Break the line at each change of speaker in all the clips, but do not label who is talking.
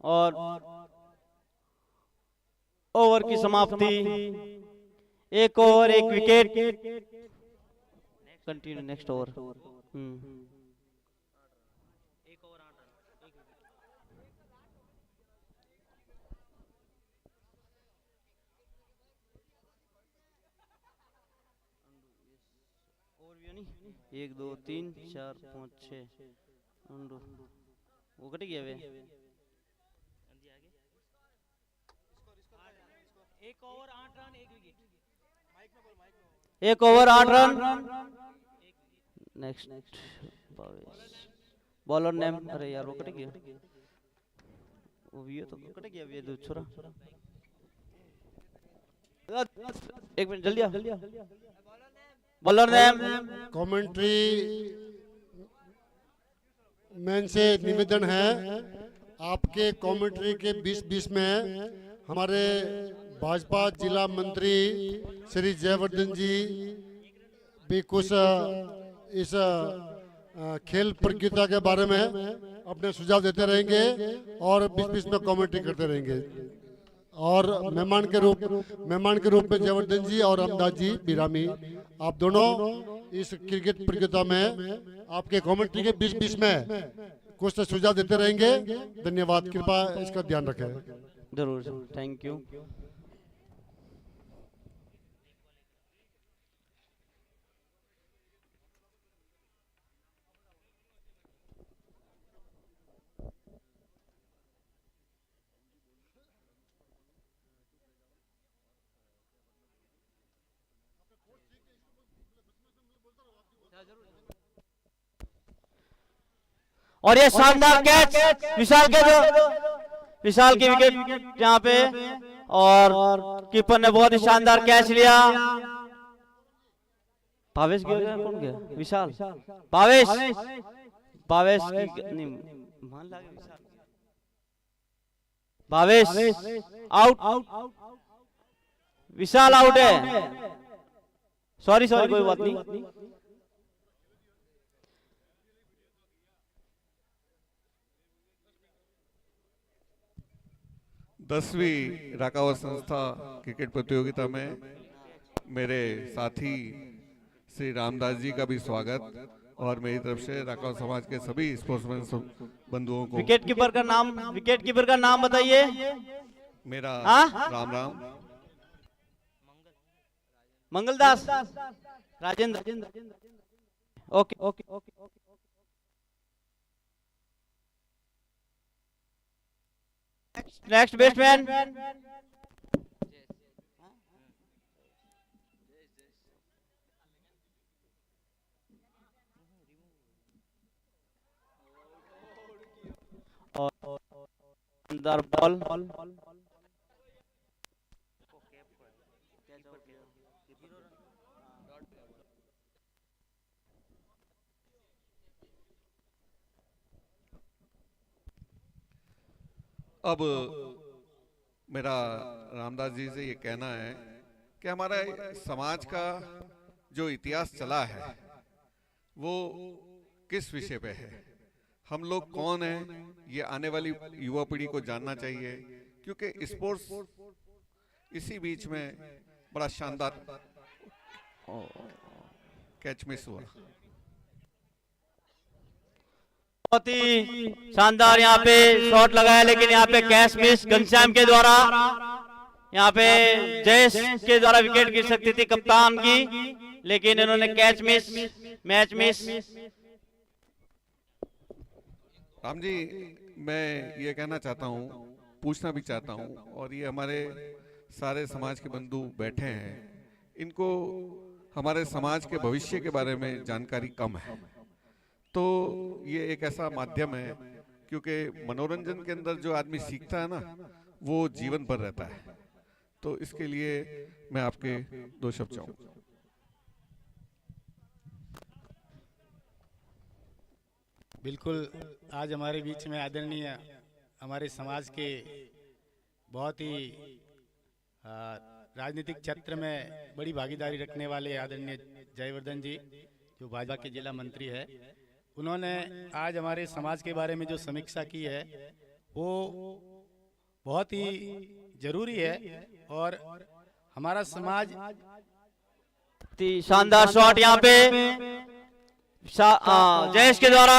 और ओवर की समाप्ति, 1 over 1 wicket. Continue next over. एक दो तीन चार पाँच छः वो कट गया वे। 1 over 8 run 1 wicket. 1 over 8 run. Next bowler name, अरे यार वो कट गया, वो भी तो कट गया वे दो छोरा। 1 मिनट जल्दी आ। Bowler name.
कमेंट्री मैन से निवेदन है, आपके कमेंट्री के बीच में हमारे भाजपा जिला मंत्री श्री जयवर्धन जी भी कुछ इस खेल प्रतियोगिता के बारे में अपने सुझाव देते रहेंगे और बीच में कमेंट्री करते रहेंगे। और मेहमान के रूप में जयवर्धन जी और रामदास जी बिरामी, आप दोनों इस क्रिकेट प्रतियोगिता में आपके कमेंट्री के बीच में कुछ सुझाव देते रहेंगे। धन्यवाद, कृपया इसका ध्यान रखें।
जरूर, थैंक यू। और ये शानदार कैच विशाल की विकेट यहाँ पे, और कीपर ने बहुत ही शानदार कैच लिया। भावेश गया, कौन गया? विशाल, भावेश नहीं मान लगे। भावेश आउट, विशाल आउट है। सॉरी कोई बात नहीं।
दसवीं राकावत संस्था क्रिकेट प्रतियोगिता में मेरे साथी श्री रामदास जी का भी स्वागत और मेरी तरफ से राकावत समाज के सभी स्पोर्ट्समैन बंधुओं को।
विकेट कीपर का नाम बताइए।
मेरा Ram
Mangaldas Rajendra. Okay. Next batsman और अंदर बॉल।
अब मेरा रामदास जी से ये कहना है कि हमारा समाज का जो इतिहास चला है वो किस विषय पे है, हम लोग कौन हैं, ये आने वाली युवा पीढ़ी को जानना चाहिए। क्योंकि स्पोर्ट्स इसी बीच में बड़ा शानदार कैच मिस हुआ।
बहुत ही शानदार यहाँ पे शॉट लगाया, लेकिन यहाँ पे कैच मिस घनश्याम के द्वारा। यहाँ पे जयेश के द्वारा विकेट गिर सकती थी कप्तान की, लेकिन इन्होंने catch miss, match miss.
Ram ji, मैं ये कहना चाहता हूँ, पूछना भी चाहता हूँ, और ये हमारे सारे समाज के बंधु बैठे हैं, इनको हमारे समाज के भविष्य के बारे में जानकारी कम है। तो ये एक ऐसा माध्यम है, क्योंकि मनोरंजन के अंदर जो आदमी सीखता है ना, वो जीवन भर रहता है। तो इसके लिए मैं आपके 2 शब्द चाहूँगा।
बिल्कुल, आज हमारे बीच में आदरणीय हमारे समाज के बहुत ही राजनीतिक क्षेत्र में बड़ी भागीदारी रखने वाले आदरणीय जयवर्धन जी, जो भाजपा के जिला मंत्री है, उन्होंने आज हमारे समाज के बारे में जो समीक्षा की है वो बहुत ही जरूरी है। और हमारा समाज
शानदार शॉट यहाँ पे जयेश के द्वारा।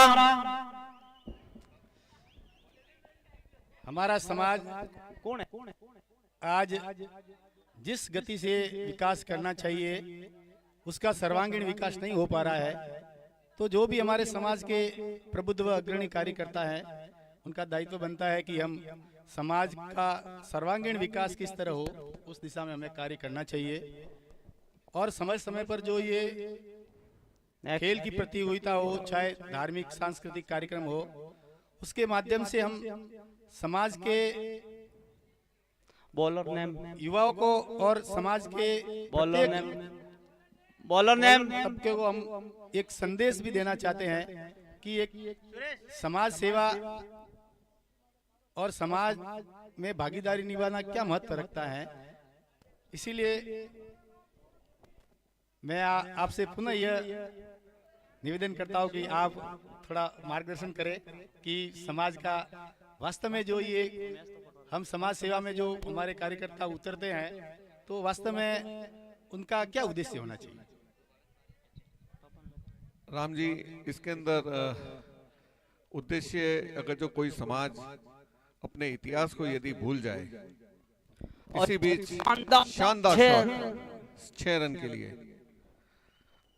हमारा समाज
कौन है?
आज जिस गति से विकास करना चाहिए उसका सर्वांगीण विकास नहीं हो पा रहा है। तो जो भी हमारे समाज के प्रबुद्ध व अग्रणी कार्यकर्ता हैं, उनका दायित्व बनता है कि हम समाज का सर्वांगीण विकास किस तरह हो उस दिशा में हमें कार्य करना चाहिए। और समय समय पर जो ये खेल की प्रतियोगिता हो, चाहे धार्मिक सांस्कृतिक कार्यक्रम हो, उसके माध्यम से हम समाज के
बॉलर नेम,
युवाओं को और समाज के
बॉलर नेम, बॉलर नेम
सबके को हम एक संदेश भी देना चाहते हैं कि एक समाज सेवा और समाज में भागीदारी निभाना क्या महत्व रखता है। इसीलिए मैं आपसे पुनः यह निवेदन करता हूं कि आप थोड़ा मार्गदर्शन करें कि समाज का वास्तव में जो ये हम समाज सेवा में जो हमारे कार्यकर्ता उतरते हैं, तो वास्तव में उनका क्या उद्देश्य होना चाहिए।
राम जी, इसके अंदर उद्देश्य, अगर जो कोई समाज अपने इतिहास को यदि भूल जाए, इसी बीच शानदार शॉट 6 रन के लिए,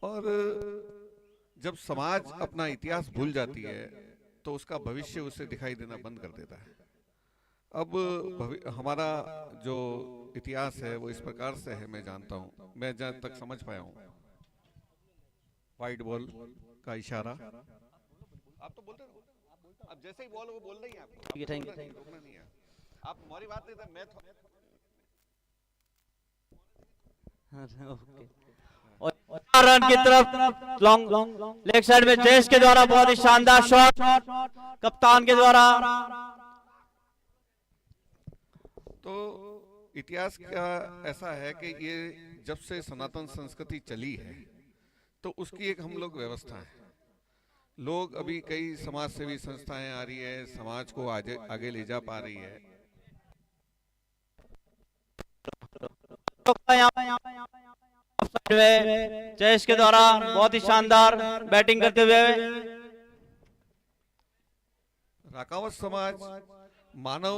और जब समाज अपना इतिहास भूल जाती है तो उसका भविष्य उसे दिखाई देना बंद कर देता है। अब हमारा जो इतिहास है वो इस प्रकार से है, मैं जानता हूँ, मैं जहाँ तक समझ पाया हूँ, वाइड बॉल का इशारा। आप तो बोलते रहो, अब जैसे ही बॉल वो बोल रही है आपको,
ठीक है, थैंक यू।
रोकना नहीं है, आप हमारी बात नहीं था, मैं
और 4 रन की तरफ लॉन्ग लेग साइड में जयेश के द्वारा बहुत ही शानदार शॉट कप्तान के द्वारा।
तो इतिहास का ऐसा है कि ये जब से सनातन संस्कृति चली है तो उसकी एक हम लोग व्यवस्था है। लोग अभी कई समाज सेवी संस्थाएं आ रही है, समाज को आगे ले जा पा रही है।
जयेश के द्वारा बहुत ही शानदार बैटिंग करते हुए
राकावत समाज मानव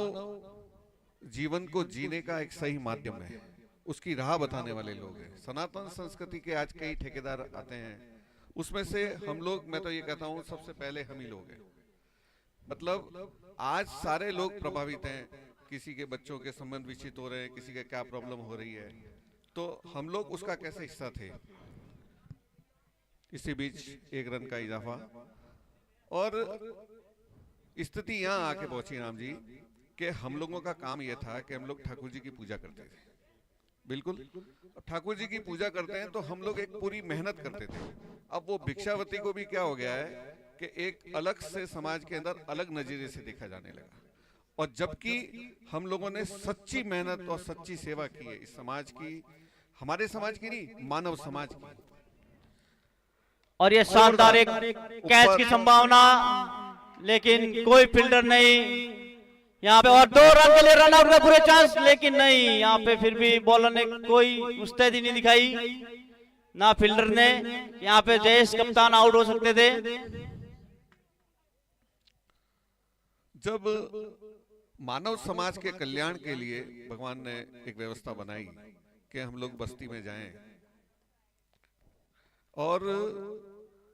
जीवन को जीने का एक सही माध्यम है, उसकी राह बताने वाले लोग हैं। सनातन संस्कृति के आज कई ठेकेदार आते हैं, उसमें से हम लोग, मैं तो ये कहता हूँ सबसे पहले हम ही लोग हैं। मतलब आज सारे लोग प्रभावित हैं, किसी के बच्चों के संबंध विकसित हो रहे हैं, किसी के क्या प्रॉब्लम हो रही है, तो हम लोग उसका कैसे हिस्सा थे। इसी बीच 1 रन का इजाफा, और स्थिति यहाँ आके पहुंची राम जी कि हम लोगों का काम यह था कि हम लोग ठाकुर जी की पूजा करते थे। बिल्कुल, ठाकुर जी की पूजा करते हैं तो हम लोग एक पूरी मेहनत करते थे। अब वो भिक्षावती को भी क्या हो गया है कि एक अलग से समाज के अंदर अलग नजरिए से देखा जाने लगा, और जबकि हम लोगों ने सच्ची मेहनत और सच्ची सेवा की है इस समाज की, हमारे समाज की नहीं, मानव समाज की।
और ये शानदार एक कैच की संभावना, लेकिन कोई फील्डर नहीं यहाँ पे, और 2 रन के लिए रन आउट का पूरे चांस, लेकिन नहीं, यहाँ पे फिर भी बॉलर ने कोई मुस्तैदी नहीं दिखाई, ना फील्डर ने। यहाँ पे जयेश कप्तान आउट हो सकते थे।
जब मानव समाज के कल्याण के लिए भगवान ने एक व्यवस्था बनाई कि हम लोग बस्ती में जाएं और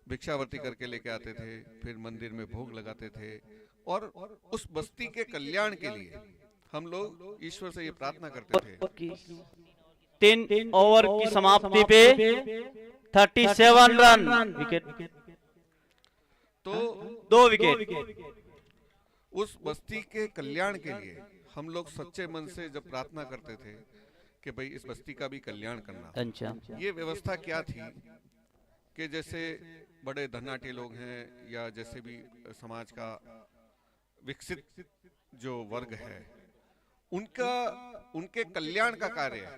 भिक्षावृत्ति करके लेके आते थे, फिर मंदिर में भोग लगाते थे, और उस बस्ती के कल्याण के लिए हम लोग ईश्वर से ये प्रार्थना करते थे।
3 ओवर की समाप्ति पे 37 रन, विकेट
तो
2 विकेट।
उस बस्ती के कल्याण के लिए हम लोग सच्चे मन से जब प्रार्थना करते थे कि भाई इस बस्ती का भी कल्याण करना।
अच्छा,
ये व्यवस्था क्या थी कि जैसे बड़े धनाढ्य लोग हैं या जैसे भी समाज का विकसित जो वर्ग है, उनके कल्याण का कार्य,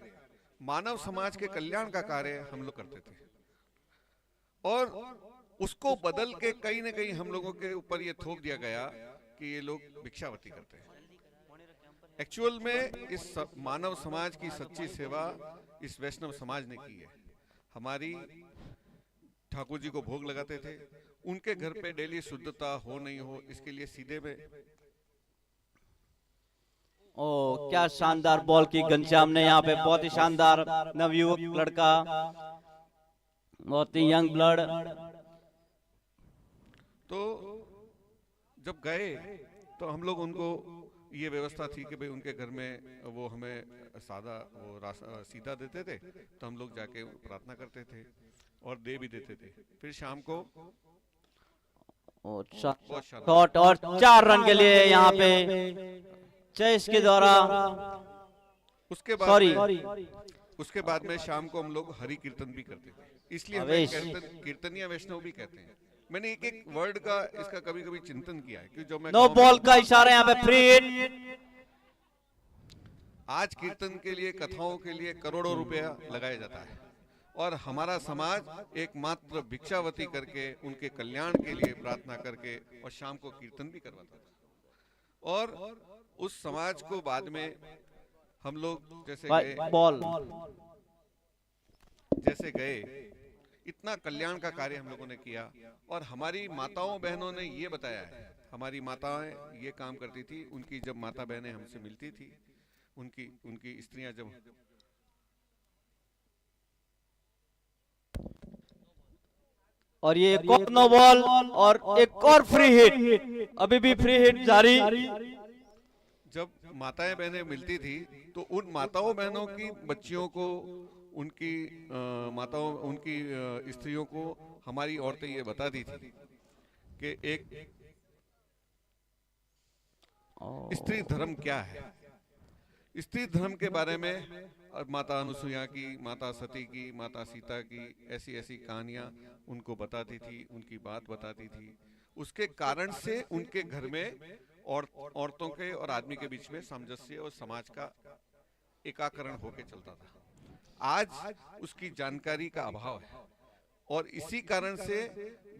मानव समाज के कल्याण का कार्य हम लोग करते थे, और उसको बदल के कहीं न कहीं हम लोगों के ऊपर ये थोप दिया गया कि ये लोग भिक्षावृत्ति करते हैं। एक्चुअल में इस मानव समाज की सच्ची सेवा इस वैष्णव समाज ने की है। हमारी ठाकुर जी को भोग लगाते थे, उनके घर पे डेली शुद्धता हो नहीं हो इसके लिए सीधे में।
ओ क्या शानदार बॉल की घनश्याम ने यहाँ पे, बहुत ही शानदार नवयुवक लड़का, बहुत ही यंग ब्लड।
तो जब गए तो हम लोग उनको ये व्यवस्था थी कि भाई उनके घर में वो हमें सीधा देते थे, तो हम लोग जाके प्रार्थना करते थे और दे भी देते थे। फिर शाम को
शॉट और 4 रन के लिए यहाँ पे चेस के द्वारा।
उसके बाद में शाम को हम लोग हरि कीर्तन भी करते थे, इसलिए हमें कीर्तनीय वैष्णव भी कहते हैं। मैंने एक एक वर्ड का इसका कभी कभी चिंतन किया है कि जो मैं
नो बॉल का इशारा यहाँ पे फ्री हिट।
आज कीर्तन के लिए, कथाओं के लिए करोड़ों रुपया लगाया जाता है और हमारा समाज एकमात्र भिक्षावती करके उनके कल्याण के लिए प्रार्थना करके और शाम को कीर्तन भी करवाता था। और उस समाज को बाद में हम लोग जैसे गए इतना कल्याण का कार्य हम लोगों ने किया। और हमारी माताओं बहनों ने ये बताया है, हमारी माताएं ये काम करती थी, उनकी जब माता बहनें हमसे मिलती थी, उनकी स्त्रियां जब
और ये एक और नो बॉल और एक और फ्री हिट, अभी भी फ्री हिट जारी।
जब माताएं बहनें मिलती थी तो उन माताओं बहनों की बच्चियों को, उनकी माताओं, उनकी स्त्रियों को हमारी औरतें ये बताती थी कि एक स्त्री धर्म क्या है। स्त्री धर्म के बारे में माता अनुसुईया की, माता सती की, माता सीता की ऐसी ऐसी कहानियां उनको बताती थी, उनकी बात बताती थी। उसके कारण से उनके घर में औरतों के और आदमी के बीच में सामंजस्य और समाज का एकाकरण होके चलता था। आज उसकी जानकारी का अभाव है और इसी कारण से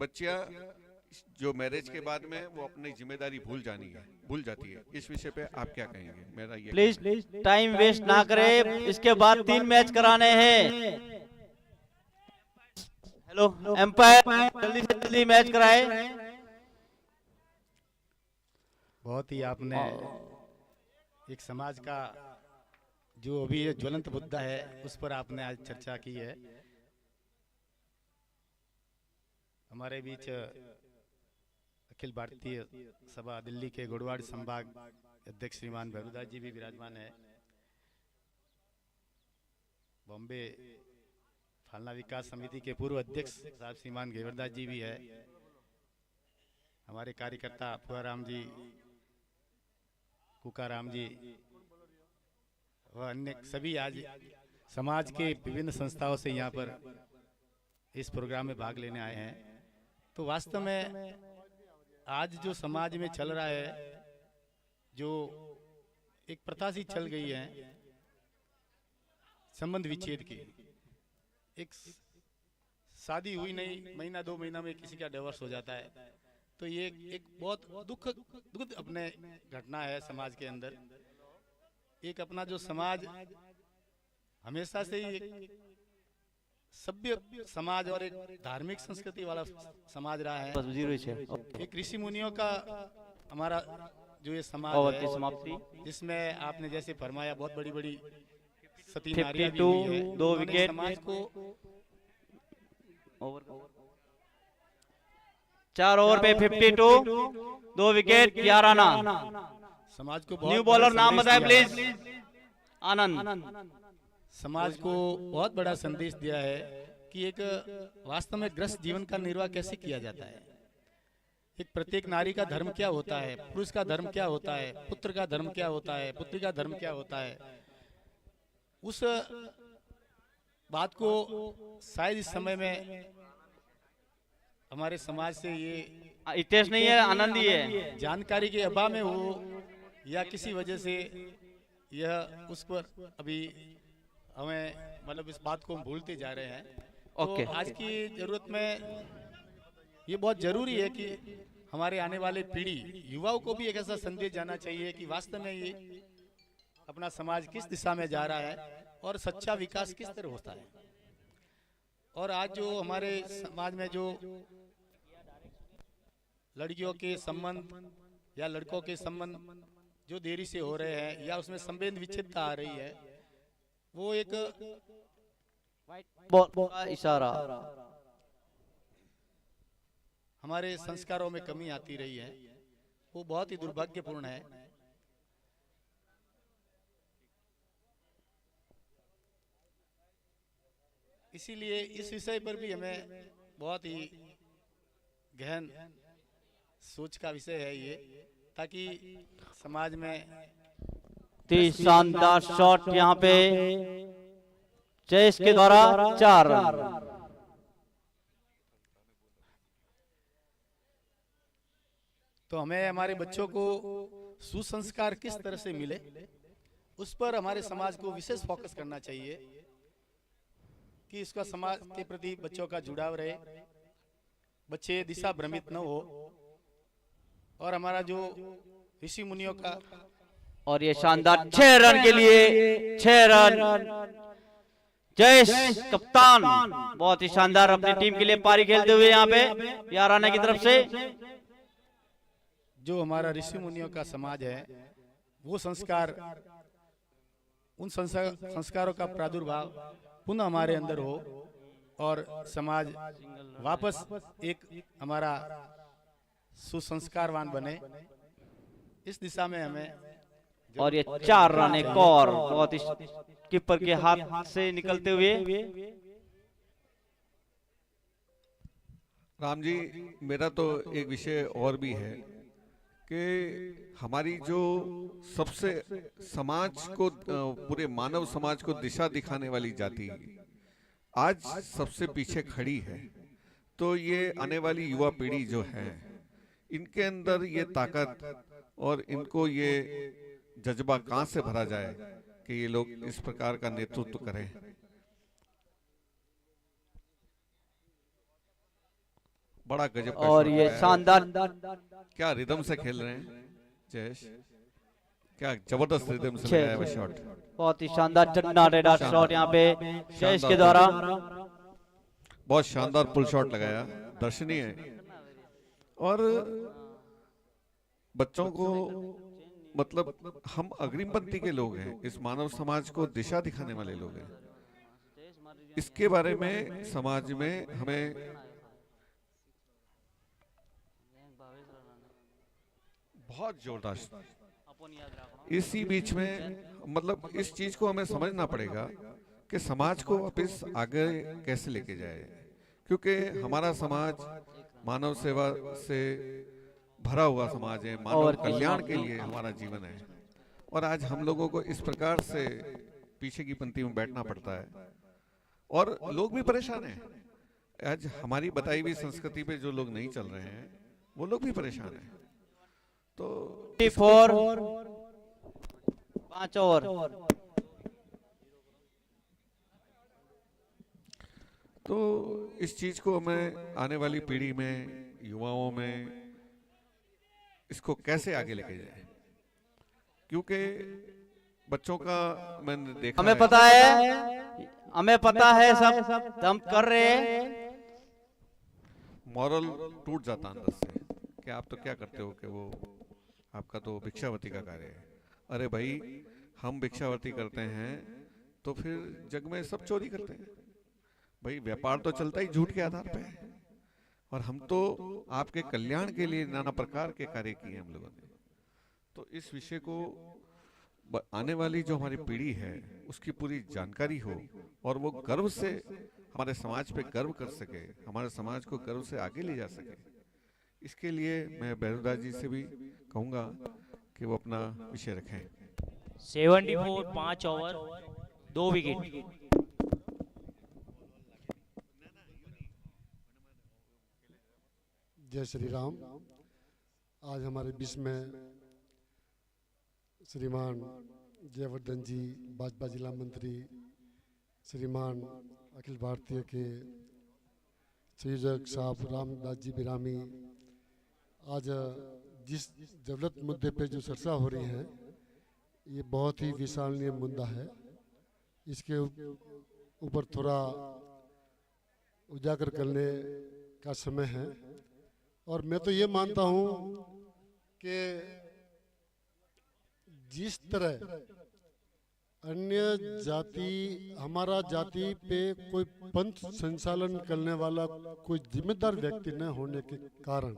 बच्चियां जो मैरिज के बाद में वो अपनी जिम्मेदारी भूल जाती है। इस विषय पे आप क्या कहेंगे? मेरा ये
प्लीज टाइम वेस्ट ना करें, इसके बाद 3 मैच कराने हैं। हेलो एम्पायर, जल्दी से जल्दी मैच कराए।
बहुत ही आपने एक समाज का जो अभी ज्वलंत मुद्दा है उस पर आपने आज चर्चा की है। हमारे बीच अखिल भारतीय सभा दिल्ली के गुड़वाड़ संभाग अध्यक्ष श्रीमान भैरूदास जी भी विराजमान है। बॉम्बे फालना विकास समिति के पूर्व अध्यक्ष साहब श्रीमान घेवरदास जी भी है। हमारे कार्यकर्ता फुआराम जी, कुकाराम जी व अन्य सभी आज समाज के विभिन्न संस्थाओं से यहाँ पर इस प्रोग्राम में भाग लेने आए हैं। तो वास्तव में आज जो समाज में चल रहा है, जो एक प्रथा सी चल गई है संबंध विच्छेद की, एक शादी हुई नहीं, महीना 2 महीना में किसी का डिवोर्स हो जाता है। तो ये एक बहुत दुखद अपने घटना है समाज के अंदर। एक अपना जो समाज हमेशा से ही एक सभ्य समाज और एक धार्मिक संस्कृति वाला समाज रहा है। एक ऋषि मुनियों का हमारा जो ये समाज है, जिसमें आपने जैसे फरमाया बहुत बड़ी बड़ी सती नारियां भी हुई है।
2 विकेट
समाज को
4 ओवर पे 52, 2 विकेट 11 रन।
समाज को
न्यू बॉलर नाम बताए प्लीज। आनंद।
समाज को बहुत बड़ा संदेश दिया है कि एक वास्तव में ग्रस्त जीवन का निर्वाह कैसे किया जाता है। एक प्रत्येक नारी का धर्म क्या होता है, पुरुष का धर्म क्या होता है, पुत्र का धर्म क्या होता है, पुत्री का धर्म क्या होता है। उस बात को शायद इस समय में हमारे समाज से ये
हितेश नहीं है, आनंद ही है,
जानकारी के अभाव में हो या किसी वजह से यह उस पर अभी हमें मतलब इस बात को हम भूलते जा रहे हैं। तो आज की जरूरत में ये बहुत जरूरी है कि हमारे आने वाले पीढ़ी युवाओं को भी एक ऐसा संदेश जाना चाहिए कि वास्तव में ये अपना समाज किस दिशा में जा रहा है और सच्चा विकास किस तरह होता है। और आज जो हमारे समाज में जो लड़कियों के संबंध या लड़कों के संबंध जो देरी से हो रहे हैं या उसमें संवेद विच्छेदता आ रही है, वो एक
इशारा
हमारे संस्कारों में कमी आती रही है, वो बहुत ही दुर्भाग्यपूर्ण है। इसीलिए इस विषय पर भी हमें बहुत ही गहन सोच का विषय है ये, ताकि समाज में
शानदार शॉट यहाँ पे जयेश के द्वारा 4 रन।
तो हमें हमारे बच्चों को सुसंस्कार किस तरह से मिले, उस पर हमारे समाज को विशेष फोकस करना चाहिए कि इसका समाज के प्रति बच्चों का जुड़ाव रहे, बच्चे दिशा भ्रमित न हो। और हमारा जो ऋषि मुनियों का,
और ये शानदार 6 रन के लिए 6 रन जयेश कप्तान बहुत ही शानदार अपनी टीम के लिए पारी खेलते हुए यहाँ पे याराना की तरफ से।
जो हमारा ऋषि मुनियों का समाज है, वो संस्कार, उन संस्कारों का प्रादुर्भाव पुनः हमारे अंदर हो और समाज वापस एक हमारा सुसंस्कारवान बने। इस दिशा में हमें
और ये 4 रन एक और बहुत ही कीपर के हाथ से निकलते हुए।
राम जी, मेरा तो एक विषय और भी है कि हमारी जो सबसे समाज को, पूरे मानव समाज को दिशा दिखाने वाली जाति आज सबसे पीछे खड़ी है। तो ये आने वाली युवा पीढ़ी जो है, इनके अंदर ये ताकत और इनको ये जज्बा कहां से भरा जाए कि ये लोग इस प्रकार का नेतृत्व करें। बड़ा गजब का
और
शॉट
ये
है।
शानदार
क्या रिदम से खेल रहे हैं जयेश, क्या जबरदस्त रिदम से लगाया वो शॉट।
बहुत ही शानदार चन्ना रेडार शॉट यहाँ पे जयेश के द्वारा।
बहुत शानदार पुल शॉट लगाया, दर्शनीय। और बच्चों को, मतलब हम अग्रिम पंक्ति के लोग हैं, इस मानव समाज को दिशा दिखाने वाले लोग हैं। इसके बारे में समाज में हमें बहुत जोरदार, इसी बीच में मतलब इस चीज को हमें समझना पड़ेगा कि समाज को वापस आगे कैसे लेके जाए, क्योंकि हमारा समाज मानव सेवा से भरा हुआ समाज है, मानव कल्याण के लिए हमारा जीवन है। और आज हम लोगों को इस प्रकार से पीछे की पंक्ति में बैठना पड़ता है और लोग भी परेशान हैं। आज हमारी बताई हुई संस्कृति पे जो लोग नहीं चल रहे हैं, वो लोग भी परेशान हैं। तो
4 5 ओवर।
तो इस चीज को हमें आने वाली पीढ़ी में, युवाओं में इसको कैसे आगे लेके जाए, क्योंकि बच्चों का मैंने देखा
हमें पता है, हमें पता है, सब हम कर रहे हैं।
मॉरल टूट जाता अंदर से कि आप तो क्या करते हो कि वो आपका तो भिक्षावती का कार्य है। अरे भाई, हम भिक्षावती करते हैं तो फिर जग में सब चोरी करते हैं भाई। व्यापार तो चलता ही झूठ के आधार पे है, और हम तो आपके कल्याण के लिए नाना प्रकार के कार्य किए हम लोगों ने। तो इस विषय को आने वाली जो हमारी पीढ़ी है उसकी पूरी जानकारी हो और वो गर्व से हमारे समाज पे गर्व कर सके, हमारे समाज को गर्व से आगे ले जा सके। इसके लिए मैं बैरुदास जी से भी कहूँगा कि वो अपना विषय रखें।
74 5 ओवर 2 विकेट।
जय श्री राम। आज हमारे बीच में श्रीमान जयवर्धन जी, भाजपा जिला मंत्री, श्रीमान अखिल भारतीय के संयोजक साहब रामदास जी बिरामी, आज जिस जरूरत मुद्दे पे जो चर्चा हो रही है, ये बहुत ही विशालनीय मुद्दा है। इसके ऊपर थोड़ा उजागर करने का समय है। और मैं तो ये मानता हूँ कि जिस तरह अन्य जाति, हमारा जाति पे कोई पंथ संचालन करने वाला कोई जिम्मेदार व्यक्ति न होने के कारण,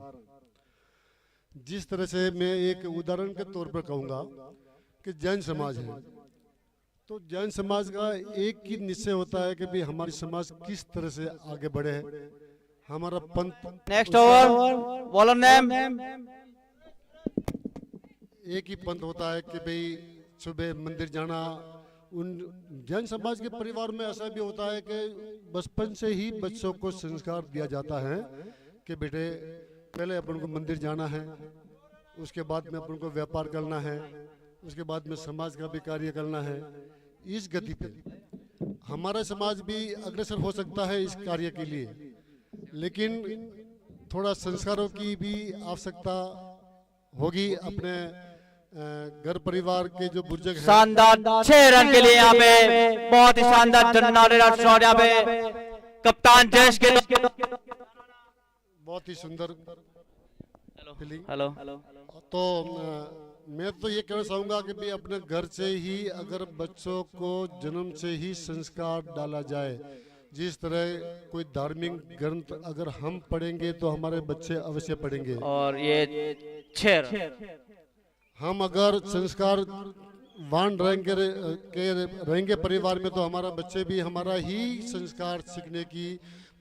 जिस तरह से मैं एक उदाहरण के तौर पर कहूँगा कि जैन समाज है, तो जैन समाज का एक ही निश्चय होता है कि भाई हमारी समाज किस तरह से आगे बढ़े, हमारा पंथ।
Next over bowler name.
एक ही पंथ होता है कि भाई सुबह मंदिर जाना। उन जैन समाज के परिवार में ऐसा भी होता है कि बचपन से ही बच्चों को संस्कार दिया जाता है कि बेटे पहले अपन को मंदिर जाना है, उसके बाद में अपन को व्यापार करना है, उसके बाद में समाज का भी कार्य करना है। इस गति पे हमारा समाज भी अग्रसर हो सकता है इस कार्य के लिए, लेकिन थोड़ा संस्कारों की भी आवश्यकता होगी। अपने घर परिवार के जो बुजुर्ग हैं,
शानदार 6 रन के लिए यहाँ पे बहुत ही शानदार जन्नारेरा शॉट यहाँ पे कप्तान जयेश के।
बहुत ही सुंदर फीलिंग।
हेलो।
तो मैं तो ये कहना चाहूँगा कि भाई अपने घर से ही अगर बच्चों को जन्म से ही संस्कार डाला जाए, जिस तरह कोई धार्मिक ग्रंथ अगर हम पढ़ेंगे तो हमारे बच्चे अवश्य पढ़ेंगे।
और ये 6 रन।
हम अगर संस्कार वान रहेंगे परिवार में, तो हमारा बच्चे भी हमारा ही संस्कार सीखने की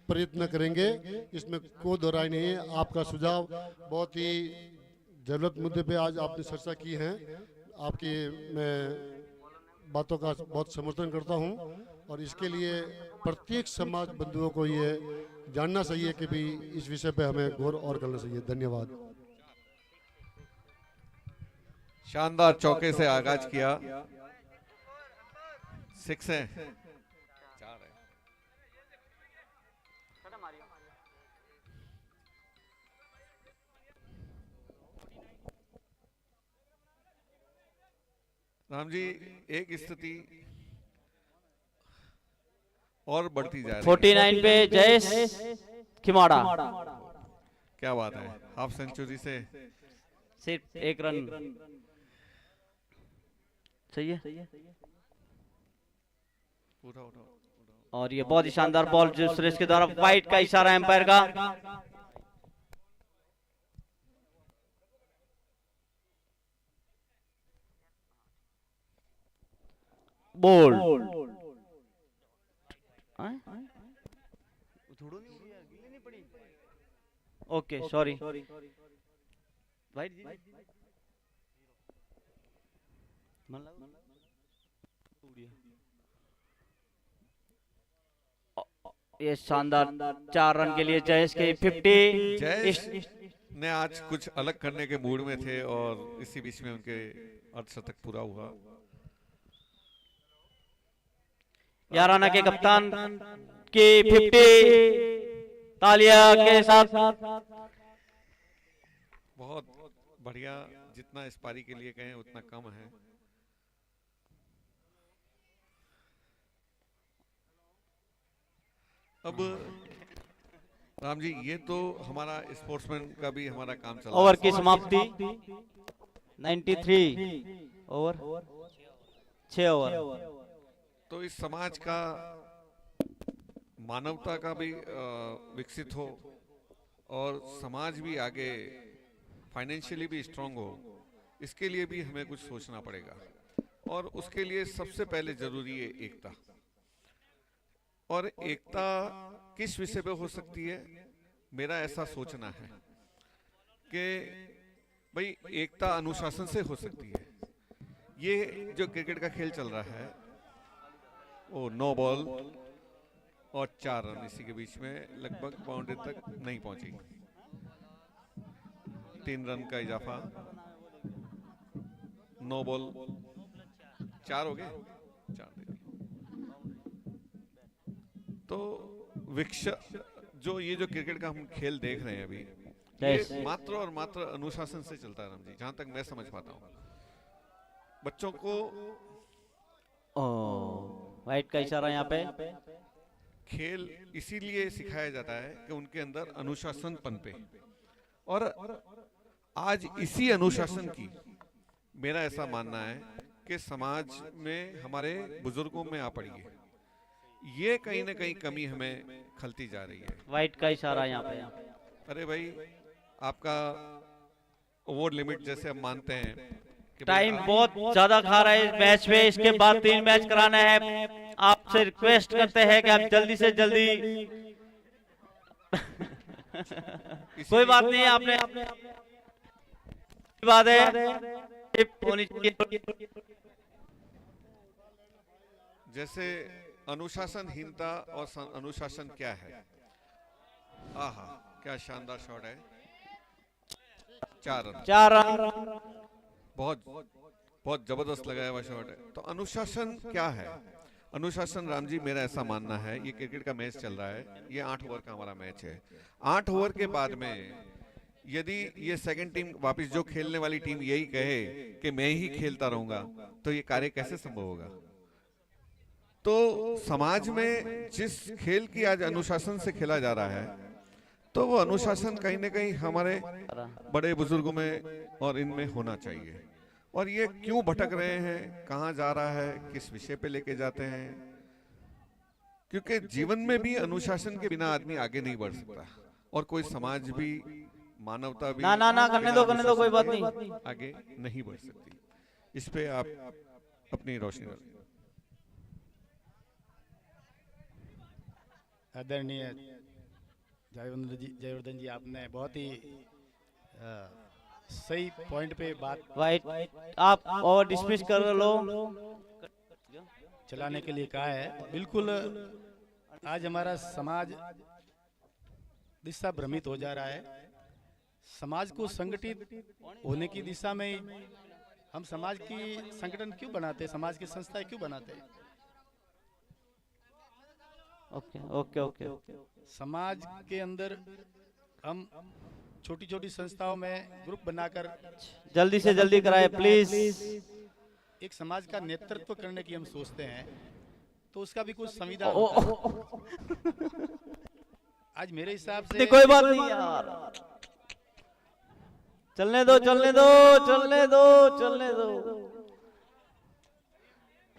प्रयत्न करेंगे। इसमें कोई दो राय नहीं है। आपका सुझाव बहुत ही जरूरत मुद्दे पे आज आपने चर्चा की है। आपकी मैं बातों का बहुत समर्थन करता हूं, और इसके लिए प्रत्येक समाज बंधुओं को ये जानना चाहिए कि भी इस विषय पे हमें गौर और करना चाहिए। धन्यवाद।
शानदार चौके से आगाज किया। 6 है, 4 है। राम जी, एक स्थिति और बढ़ती जा रही है।
49 पे जयेश खिमाड़ा।
क्या बात है, हाफ सेंचुरी से
सिर्फ 1 रन चाहिए। और ये बहुत ही शानदार बॉल जो सुरेश के द्वारा वाइड का इशारा एम्पायर का। बोल ओके, सॉरी भाई। ये शानदार 4 रन के लिए जयेश के 50।
जयेश ने आज कुछ अलग करने के मूड में थे और इसी बीच में उनके अर्धशतक पूरा हुआ।
याराना के कप्तान की 50 तालियां के साथ।
बहुत बढ़िया, जितना इस पारी के लिए कहें उतना कम है। अब राम जी, ये तो हमारा स्पोर्ट्समैन का भी हमारा काम चल रहा है।
ओवर की समाप्ति 93 ओवर 6 ओवर।
तो इस समाज का, मानवता का भी विकसित हो और समाज भी आगे फाइनेंशियली भी स्ट्रांग हो, इसके लिए भी हमें कुछ सोचना पड़ेगा। और उसके लिए सबसे पहले जरूरी है एकता। और एकता किस विषय पे हो सकती है? मेरा ऐसा सोचना है कि भाई एकता अनुशासन से हो सकती है। ये जो क्रिकेट का खेल चल रहा है वो 9 बॉल और 4 रन, इसी के बीच में लगभग बाउंड्री तक नहीं पहुंची। 3 रन का इजाफा, 9 बॉल 4 हो गए, 4 दे दिए। तो जो ये जो क्रिकेट का हम खेल देख रहे हैं अभी, ये मात्र और मात्र अनुशासन से चलता है राम जी, जहां तक मैं समझ पाता हूँ। बच्चों को
वाइट का इशारा यहाँ पे।
खेल इसीलिए सिखाया जाता है कि उनके अंदर अनुशासन पनपे, और आज इसी अनुशासन की मेरा ऐसा मानना है कि समाज में हमारे बुजुर्गों में आ पड़ी है। ये कहीं ना कहीं कमी हमें खलती जा रही है।
वाइट का इशारा यहाँ पे।
अरे भाई, आपका ओवर लिमिट जैसे हम मानते हैं कि
टाइम
भाई
बहुत ज्यादा खा रहा है इस मैच में, इसके बाद 3 मैच कराना है। आपसे रिक्वेस्ट करते हैं कि आप जल्दी से जल्दी कोई बात नहीं, आपने बात है होनी चाहिए।
जैसे अनुशासनहीनता और अनुशासन क्या है। आहा, क्या शानदार शॉट है। 4 रन,
4 रन।
बहुत बहुत जबरदस्त लगाया हुआ शॉट है। तो अनुशासन क्या है? अनुशासन राम जी, मेरा ऐसा मानना है, ये क्रिकेट का मैच चल रहा है, ये 8 ओवर का हमारा मैच है। 8 ओवर के बाद में यदि ये सेकंड टीम वापस जो खेलने वाली टीम यही कहे कि मैं ही खेलता रहूंगा, तो ये कार्य कैसे संभव होगा? तो समाज में जिस खेल की आज अनुशासन से खेला जा रहा है, तो वो अनुशासन कहीं ना कहीं हमारे बड़े बुजुर्गों में और इनमें होना चाहिए। और ये क्यों भटक रहे हैं, कहाँ जा रहा है, किस विषय पे लेके जाते हैं? क्योंकि जीवन में भी अनुशासन के बिना आदमी आगे नहीं बढ़ सकता, और कोई समाज भी, मानवता भी
ना करने दो कोई बात नहीं,
आगे नहीं बढ़ सकती। इस पे आप अपनी रोशनी डालें।
आदरणीय जयवर्धन जी, आपने बहुत ही सही पॉइंट पे बात
वाइट आप और डिसमिस कर लो
चलाने के लिए कहा है। बिल्कुल आज हमारा समाज दिशा भ्रमित हो जा रहा है। समाज को संगठित होने की दिशा में हम समाज की संगठन क्यों बनाते हैं, समाज की संस्थाएं क्यों बनाते हैं?
ओके।
समाज के अंदर हम छोटी छोटी संस्थाओं में ग्रुप बनाकर
जल्दी से जल्दी कराए प्लीज।
एक समाज का नेतृत्व करने की हम सोचते हैं, तो उसका भी कुछ संविधान होता है। आज मेरे हिसाब से
कोई बात नहीं यार, चलने दो।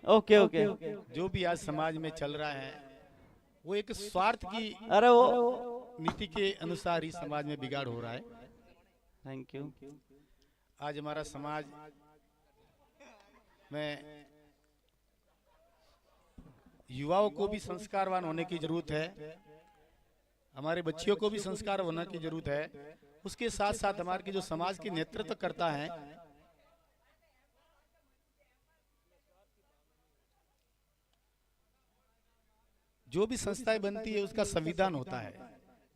ओके।
जो भी आज समाज में चल रहा है, वो एक स्वार्थ की
अरे वो
नीति के अनुसार ही समाज में बिगाड़ हो रहा है।
Thank you.
आज हमारा समाज में युवाओं को भी संस्कारवान होने की जरूरत है, हमारे बच्चियों को भी संस्कार होने की जरूरत है। उसके साथ साथ हमारे जो समाज के नेतृत्व करता है, जो भी संस्थाएं बनती है, उसका संविधान होता है।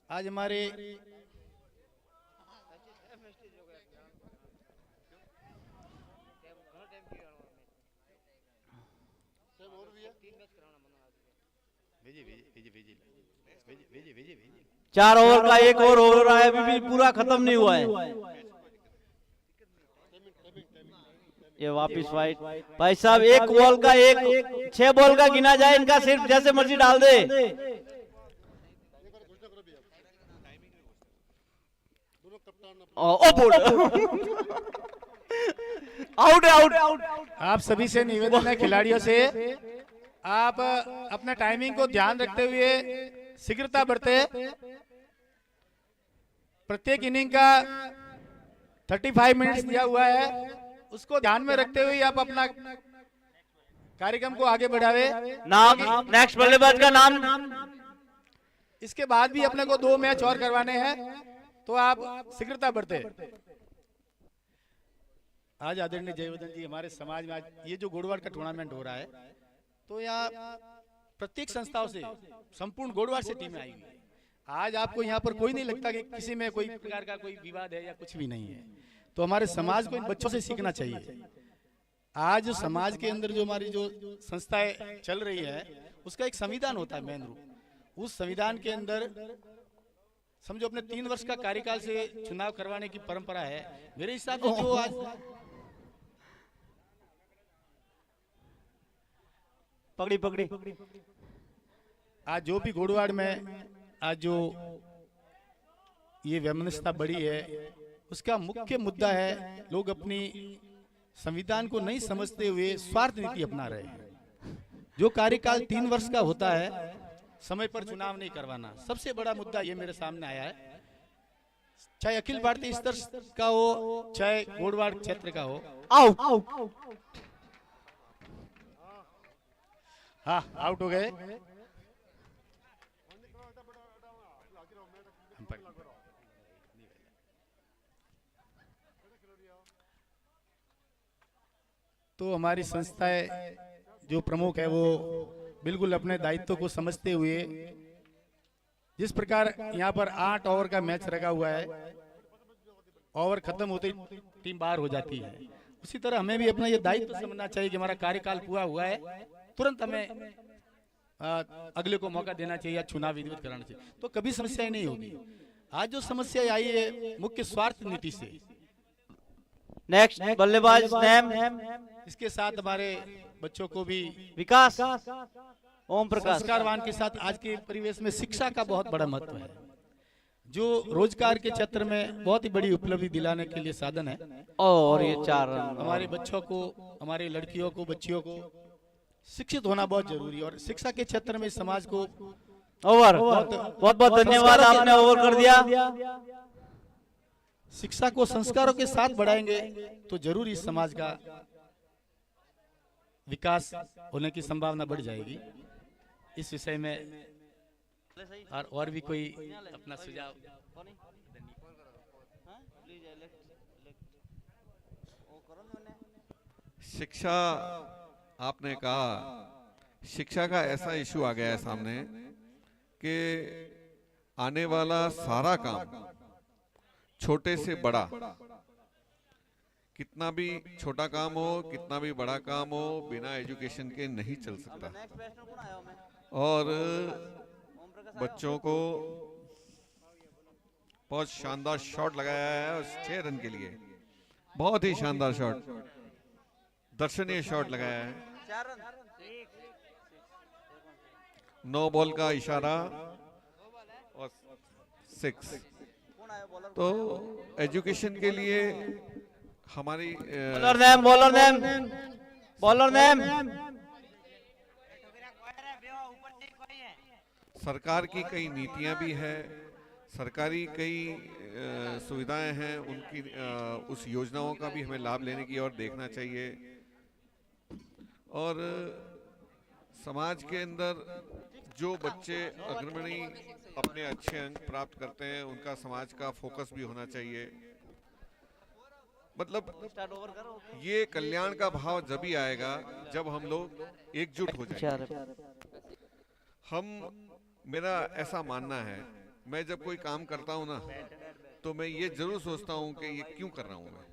आज हमारे भेजिए
4 ओवर का 1 ओवर हो रहा है, अभी भी पूरा खत्म नहीं हुआ है। ये वापिस वाइट। भाई साहब, 1 बॉल का 6 बॉल का गिना जाए, इनका सिर्फ जैसे मर्जी डाल दे। आउट।
आप सभी से निवेदन है, खिलाड़ियों से, आप अपना टाइमिंग को ध्यान रखते हुए शीघ्रता बरते। प्रत्येक इनिंग का 35 मिनट्स दिया हुआ है, उसको ध्यान में रखते हुए आप अपना कार्यक्रम को आगे बढ़ावे।
नाम नेक्स्ट बल्लेबाज का नाम।
इसके बाद भी अपने को 2 मैच और करवाने हैं, तो आप शीघ्रता बरते। आज आदरणीय जयवर्धन जी, हमारे समाज में आज ये जो गोड़वाड़ का टूर्नामेंट हो रहा है, तो यहाँ प्रत्येक संस्थाओं से संपूर्ण गोड़वाड़ से टीमें आई हुई है। आज आपको यहाँ पर कोई नहीं लगता कि किसी में कोई प्रकार का कोई विवाद है या कुछ भी नहीं है। तो हमारे समाज को इन बच्चों से सीखना चाहिए। आज समाज के अंदर जो हमारी जो संस्थाएं चल रही है, उसका एक संविधान होता है मेन रूप। उस संविधान के अंदर समझो अपने 3 वर्ष का कार्यकाल से चुनाव करवाने की परंपरा है। मेरे हिसाब से जो आज
पकड़ी पकड़ी।
आज जो भी घोड़वाड़ में आज जो ये वैमनस्यता बढ़ी है, उसका मुख्य मुद्दा है लोग अपनी संविधान को नहीं समझते हुए स्वार्थ नीति अपना रहे हैं। जो कार्यकाल 3 वर्ष का होता है, समय पर चुनाव नहीं करवाना, सबसे बड़ा मुद्दा ये मेरे सामने आया है। चाहे अखिल भारतीय स्तर का हो, चाहे घोड़वाड़ क्षेत्र का हो।
आउट।
हाँ, आउट हो गए। तो हमारी संस्थाएं जो प्रमुख है वो बिल्कुल अपने दायित्व को समझते हुए, जिस प्रकार यहाँ पर 8 ओवर का मैच रखा हुआ है, ओवर खत्म होते ही टीम बाहर हो जाती है, उसी तरह हमें भी अपना ये दायित्व समझना चाहिए कि हमारा कार्यकाल पूरा हुआ है, तुरंत हमें अगले को मौका देना चाहिए या चुनाव विधिवत कराना चाहिए, तो कभी समस्या नहीं होगी। आज जो समस्या आई है मुख्य स्वार्थ नीति से।
नेक्स्ट बल्लेबाज नेम।
इसके साथ हमारे बच्चों को भी
विकास ओम प्रकाश।
संस्कारवान के साथ आज के परिवेश में शिक्षा का बहुत बड़ा महत्व है, जो रोजगार के क्षेत्र में बहुत ही बड़ी उपलब्धि दिलाने के लिए साधन है।
और ये 4 रन।
हमारे बच्चों को, हमारी लड़कियों को, बच्चियों को शिक्षित होना बहुत जरूरी है, और शिक्षा के क्षेत्र में समाज को
ओवर। बहुत बहुत धन्यवाद, आपने ओवर कर दिया।
शिक्षा को संस्कारों के साथ बढ़ाएंगे तो जरूर इस समाज का विकास होने की संभावना बढ़ जाएगी। इस विषय में और भी कोई अपना सुझाव?
शिक्षा, आपने कहा शिक्षा का ऐसा इशू आ गया है सामने कि आने वाला सारा काम छोटे से बड़ा, कितना भी छोटा काम हो, कितना भी बड़ा काम हो, बिना एजुकेशन के नहीं चल सकता। और बच्चों को बहुत शानदार शॉट लगाया है, और 6 रन के लिए बहुत ही शानदार शॉट, दर्शनीय शॉट लगाया है। 9 बॉल का इशारा और 6। तो एजुकेशन के लिए हमारी
बॉलर नेम
सरकार की कई नीतियां भी है, सरकारी कई सुविधाएं हैं, उनकी उस योजनाओं का भी हमें लाभ लेने की ओर देखना चाहिए। और समाज के अंदर जो बच्चे अग्रणी अपने अच्छे अंक प्राप्त करते हैं, उनका समाज का फोकस भी होना चाहिए। मतलब ये कल्याण का भाव जब ही आएगा जब हम लोग एकजुट हो जाएंगे। मेरा ऐसा मानना है, मैं जब कोई काम करता हूँ ना, तो मैं ये जरूर सोचता हूँ कि ये क्यों कर रहा हूँ मैं।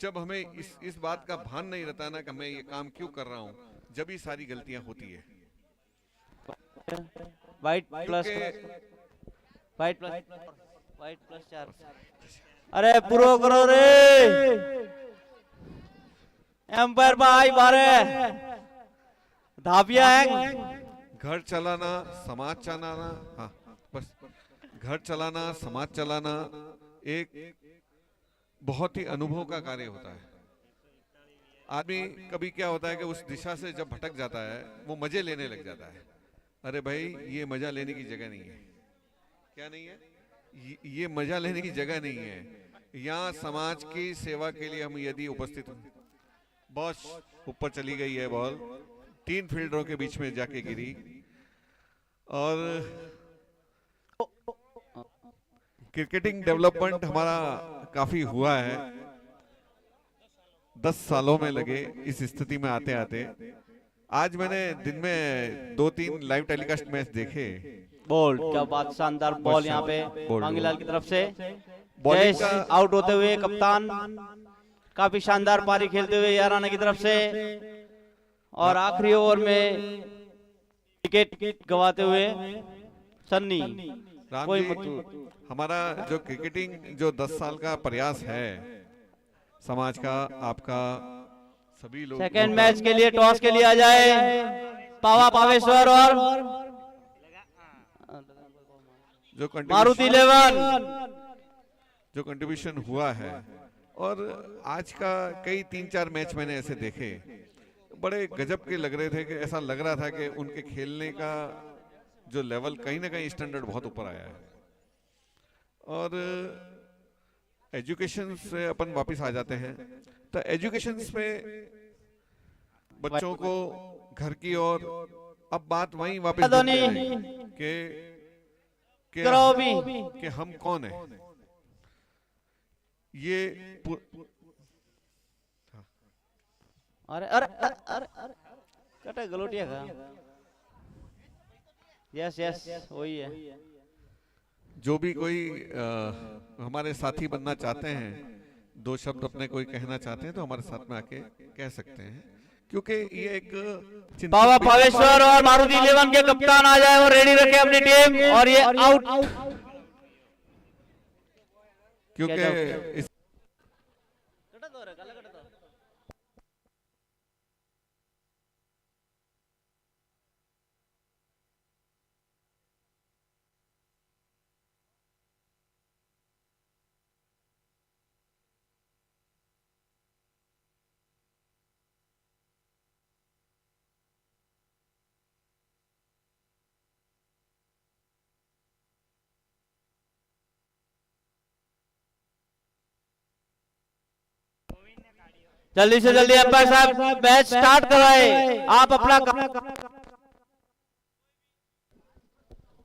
जब हमें इस बात का भान नहीं रहता ना कि मैं ये काम क्यों कर रहा हूँ, जब ही सारी गलतियां होती है।
White plus 4। अरे पूरा करो रे एम्पायर भाई, बारे धापिया है।
घर चलाना, समाज चलाना, हाँ बस, घर चलाना, समाज चलाना एक बहुत ही अनुभव का कार्य होता है। आदमी कभी क्या होता है कि उस दिशा से जब भटक जाता है, वो मजे लेने लग जाता है। अरे भाई, ये मजा लेने की जगह नहीं है। क्या नहीं है? ये मजा लेने की जगह नहीं है। यहाँ समाज की सेवा के लिए हम यदि उपस्थित हैं। बॉस ऊपर चली गई है बॉल, 3 फील्डरों के बीच में जाके गिरी, और क्रिकेटिंग डेवलपमेंट हमारा काफी हुआ है। 10 सालों में लगे इस स्थिति में आते आते। आज मैंने दिन में 2-3 लाइव टेलीकास्ट मैच देखे।
बॉल, क्या बात, शानदार बॉल यहाँ पे मांगीलाल की तरफ से।
बॉलिंग का
आउट होते हुए कप्तान काफी शानदार पारी खेलते हुए याराना की तरफ से, और आखिरी ओवर में विकेट गवाते हुए सन्नी। कोई
हमारा जो क्रिकेटिंग जो 10 साल का प्रयास है, समाज का, आपका, सभी लोग
सेकेंड मैच के लिए टॉस के लिए आ जाए पावा पावेश्वर और
जो
मारुति
कंट्रीब्यूशन
11।
जो कंट्रीब्यूशन हुआ है, और आज का कई 3-4 मैच मैंने ऐसे देखे, बड़े गजब के लग रहे थे कि ऐसा लग रहा था कि उनके खेलने का जो लेवल कहीं ना कहीं स्टैंडर्ड बहुत ऊपर आया है। और एजुकेशन से अपन वापस आ जाते हैं, तो एजुकेशन में बच्चों को घर की ओर अब बात वहीं वापस कि हम कौन है, ये
अरे अरे अरे अरे कटे गलोटिया का। यस यस वही है।
जो भी कोई हमारे साथी बनना चाहते हैं, 2 शब्द अपने कोई कहना चाहते हैं, तो हमारे साथ में आके कह सकते हैं, क्योंकि ये एक
पावा पावेश्वर और मारुति 11 के कप्तान आ जाए और रेडी रखे अपनी टीम, और ये आउट।
क्योंकि इस
जल्दी से जल्दी अंपायर साहब मैच स्टार्ट करवाए। आप अपना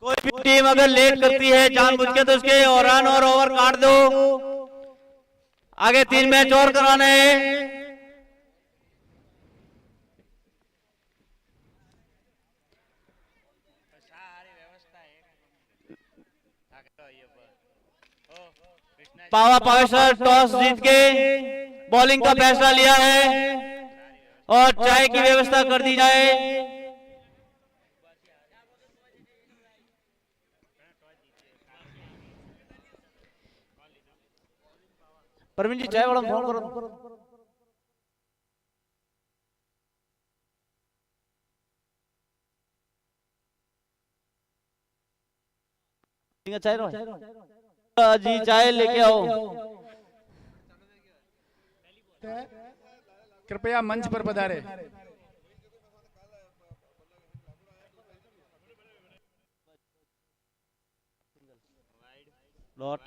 कोई भी टीम अगर लेट करती है जानबूझ के, तो उसके रन और ओवर काट दो। आगे 3 मैच और कराने हैं। पावा पावेश्वर टॉस जीत के बॉलिंग का फैसला लिया है और चाय की व्यवस्था कर दी जाए। परवीन जी चाय वाला फोन करो। चाय जी चाय लेके आओ।
कृपया मंच पर पधारे।
Dot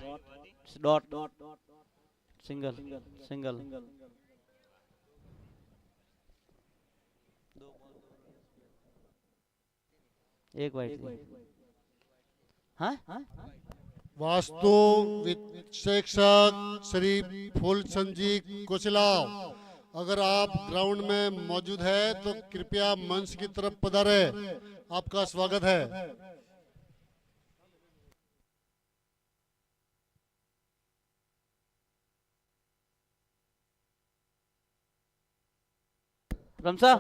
dot single single. एक वाइट। हाँ
वास्तु विश्लेषक श्री फूलचंद जी कोचलाव, अगर आप ग्राउंड में मौजूद है तो कृपया मंच की तरफ पधारे, आपका स्वागत है।
रमसा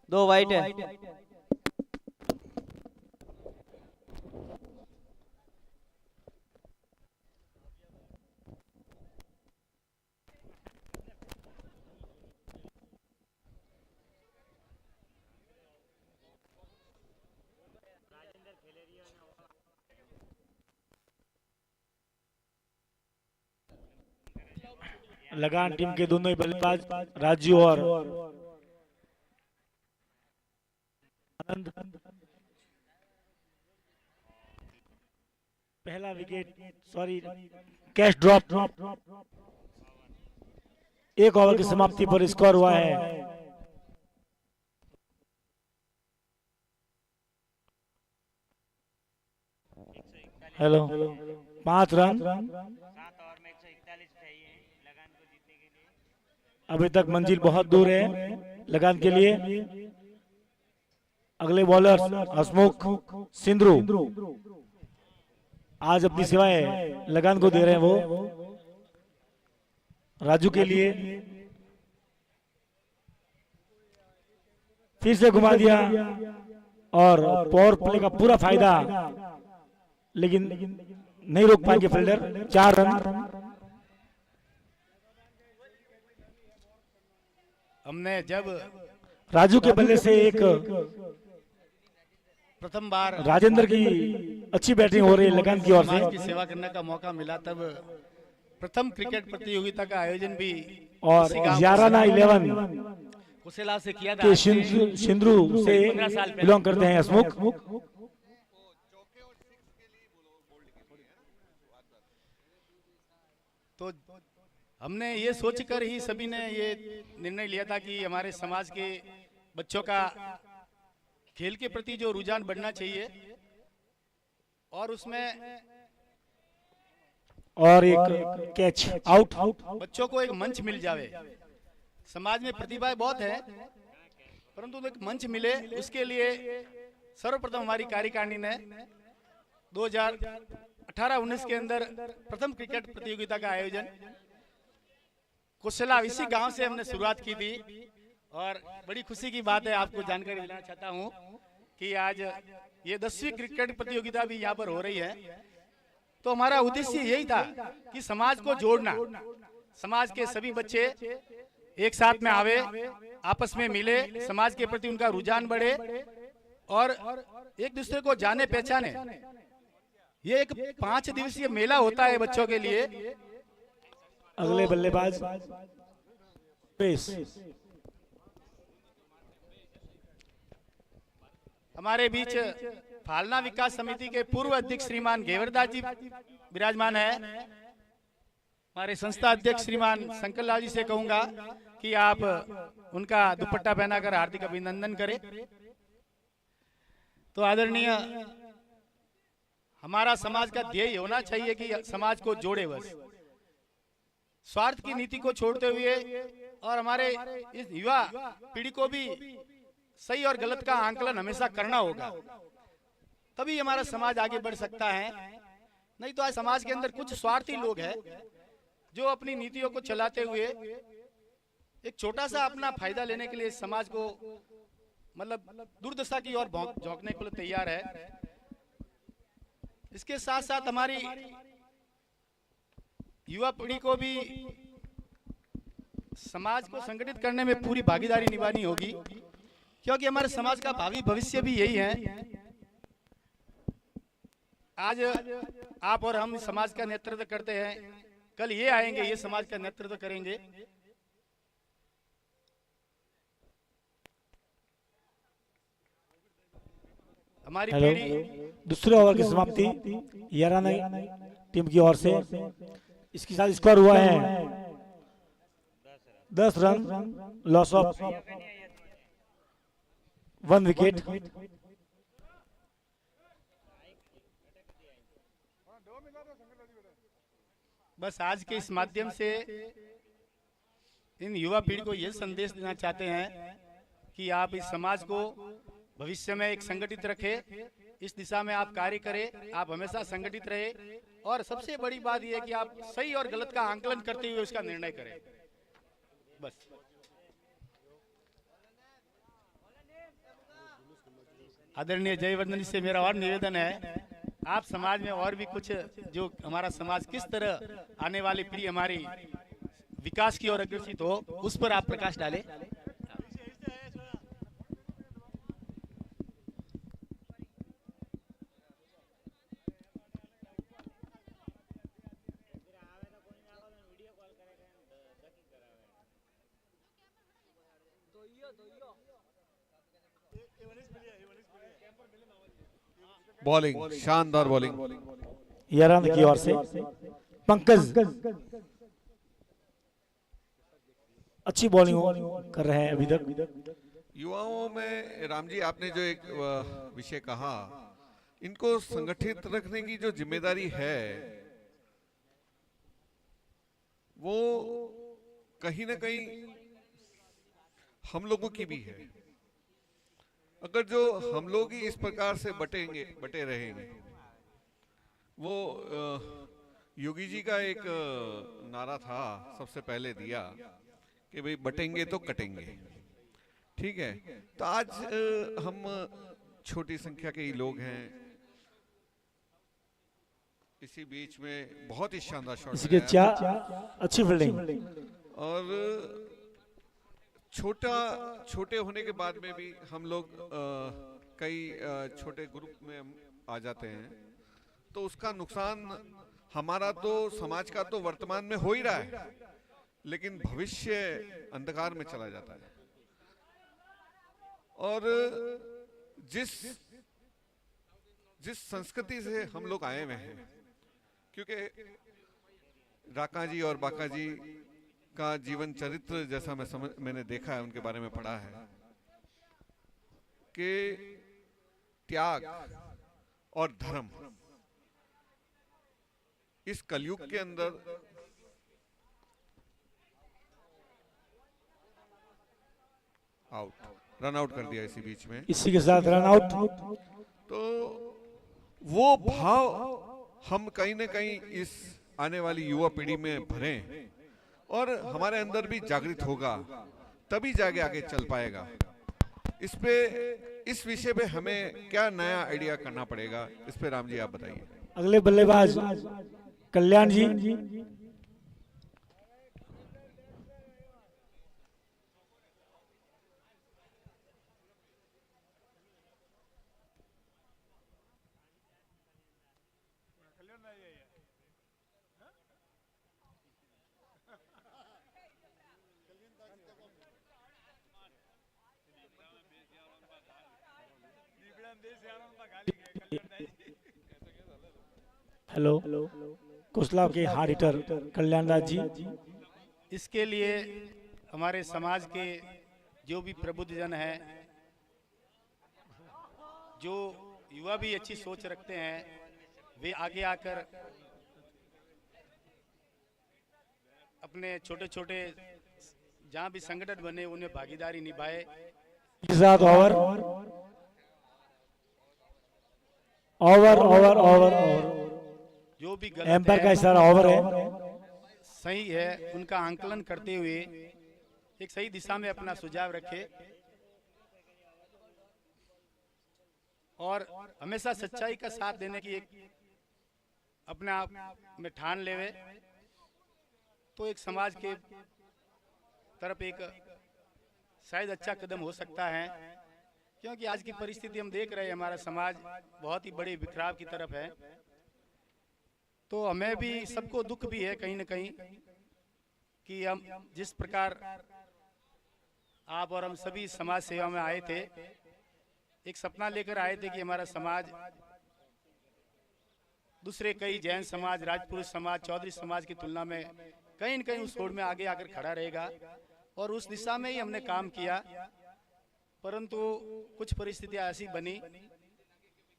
2 वाइट है।
लगान टीम के दोनों ही बल्लेबाज राजू और आनंद। पहला विकेट कैच ड्रॉप। 1 ओवर की समाप्ति पर स्कोर हुआ है हेलो 5 रन। अभी तक मंजिल बहुत दूर है लगान के लिए। अगले बॉलर हसमुख सिंधु आज अपनी सेवाएं लगान को दे रहे हैं। वो राजू के लिए फिर से घुमा दिया और पावर प्ले का पूरा फायदा, लेकिन नहीं रोक पाएंगे फील्डर। 4 रन।
हमने जब
राजू के बल्ले से एक
प्रथम बार
राजेंद्र की अच्छी बैटिंग हो रही है लगान की ओर से,
समाज की सेवा करने का मौका मिला, तब प्रथम क्रिकेट प्रतियोगिता का आयोजन भी
और
इसी गांव
याराना 11
कुशेला से किया था।
के
आज से
सिंधु से
15 साल पहले।
बिलोंग करते हैं हसमुख।
तो हमने ये सोचकर ही सभी ने ये निर्णय लिया था कि हमारे समाज के बच्चों का खेल के प्रति जो रुझान बढ़ना चाहिए और उसमें
और एक कैच आउट।
बच्चों को एक मंच मिल जावे। समाज में प्रतिभाएं बहुत है, परंतु एक मंच मिले उसके लिए सर्वप्रथम हमारी कार्यकारिणी ने 2018-19 के अंदर प्रथम क्रिकेट प्रतियोगिता का आयोजन कुशला इसी गांव से हमने शुरुआत की थी। और बड़ी खुशी की बात है, आपको जानकारी देना चाहता हूं कि आज ये 10वीं क्रिकेट प्रतियोगिता भी यहाँ पर हो रही है। तो हमारा उद्देश्य यही था कि समाज को जोड़ना, समाज के सभी बच्चे एक साथ में आवे, आपस में मिले, समाज के प्रति उनका रुझान बढ़े और एक दूसरे को जाने पहचाने। ये एक 5 दिवसीय मेला होता है बच्चों के लिए।
अगले बल्लेबाज पेस।
हमारे बीच फालना विकास समिति के पूर्व अध्यक्ष श्रीमान घेवरदास जी विराजमान है। हमारे संस्था अध्यक्ष श्रीमान शंकरलाल जी से कहूंगा कि आप उनका दुपट्टा पहनाकर हार्दिक अभिनंदन करें। तो आदरणीय, हमारा समाज का ध्येय होना चाहिए कि समाज को जोड़े, बस स्वार्थ की नीति को छोड़ते हुए और हमारे इस युवा पीढ़ी को भी सही और गलत का आंकलन हमेशा करना होगा, तभी हमारा समाज आगे बढ़ सकता है। नहीं तो आज समाज के अंदर कुछ स्वार्थी लोग हैं जो अपनी नीतियों को चलाते हुए एक छोटा सा अपना फायदा लेने के लिए समाज को मतलब दुर्दशा की ओर झोंकने के लिए तैयार है। इसके साथ साथ हमारी युवा पीढ़ी को भी समाज को संगठित करने में पूरी भागीदारी निभानी होगी, क्योंकि हमारे समाज का भावी भविष्य भी यही है। आज आप और हम समाज का नेतृत्व करते हैं, कल ये आएंगे, ये समाज का नेतृत्व करेंगे। हमारी पीढ़ी
दूसरे ओवर की समाप्ति याराना टीम की ओर से। इसके साथ स्कोर हुआ है 10 रन, लॉस ऑफ 1 विकेट।
बस आज के इस माध्यम से इन युवा पीढ़ी को यह संदेश देना चाहते हैं कि आप इस समाज को भविष्य में एक संगठित रखें, इस दिशा में आप कार्य करें, आप हमेशा संगठित रहे और सबसे बड़ी बात यह है कि आप सही और गलत का आंकलन करते हुए उसका निर्णय करें। बस आदरणीय जयवर्धन जी से मेरा और निवेदन है, आप समाज में और भी कुछ जो हमारा समाज किस तरह आने वाली पीढ़ी हमारी विकास की ओर अग्रसित हो, उस पर आप प्रकाश डालें।
बॉलिंग, शानदार बॉलिंग।
याराना की ओर से पंकज अच्छी बॉलिंग कर रहे हैं अभी तक।
युवाओं में राम जी, आपने जो एक विषय कहा, इनको संगठित रखने की जो जिम्मेदारी है वो कहीं ना कहीं हम लोगों की भी है। अगर जो हम लोग ही इस प्रकार से बटे रहेंगे, वो योगी जी का एक नारा था सबसे पहले दिया कि भाई बटेंगे तो कटेंगे, ठीक है। तो आज हम छोटी संख्या के ही लोग हैं। इसी बीच में बहुत ही शानदार शॉट
इसके अच्छी फील्डिंग
और छोटे होने के बाद में भी हम लोग कई छोटे ग्रुप में हम आ जाते हैं, तो उसका नुकसान हमारा तो समाज का तो वर्तमान में हो ही रहा है, लेकिन भविष्य अंधकार में चला जाता है। और जिस संस्कृति से हम लोग आए हुए हैं, क्योंकि राका जी और बाका जी का जीवन चरित्र जैसा मैंने देखा है, उनके बारे में पढ़ा है कि त्याग और धर्म इस कलयुग के अंदर रन आउट कर दिया इसी बीच में।
इसी के साथ रन आउट।
तो वो भाव हम कहीं ना कहीं इस आने वाली युवा पीढ़ी में भरें और हमारे अंदर भी जागृत होगा, तभी जाके आगे चल पाएगा। इस विषय पे हमें क्या नया आइडिया करना पड़ेगा, इस पे राम जी आप बताइए।
अगले बल्लेबाज कल्याण जी। हेलो, कुशला के हार्ड हिटर कल्याण दास जी।
इसके लिए हमारे समाज के जो भी प्रबुद्धजन हैं, जो युवा भी अच्छी सोच रखते हैं, वे आगे आकर अपने छोटे छोटे जहां भी संगठन बने उन्हें भागीदारी निभाए।
के साथ ओवर ओवर ओवर ओवर
जो भी गलत
एम्पायर का
है,
इशारा ओवर है।
सही है, उनका आंकलन करते हुए एक सही दिशा में अपना सुझाव रखे और हमेशा सच्चाई का साथ देने की एक अपने आप में ठान लेवे, तो एक समाज के तरफ एक शायद अच्छा कदम हो सकता है। क्योंकि आज की परिस्थिति हम देख रहे हैं, हमारा समाज बहुत ही बड़े बिखराव की तरफ है। तो हमें भी सबको दुख भी है कहीं न कहीं कि हम जिस प्रकार आप और हम सभी समाज सेवा में आए थे, एक सपना लेकर आए थे कि हमारा समाज दूसरे कई जैन समाज, राजपुरुष समाज, चौधरी समाज की तुलना में कहीं न कहीं उस होड़ में आगे आकर खड़ा रहेगा, और उस दिशा में ही हमने काम किया। परंतु कुछ परिस्थितियां ऐसी बनी,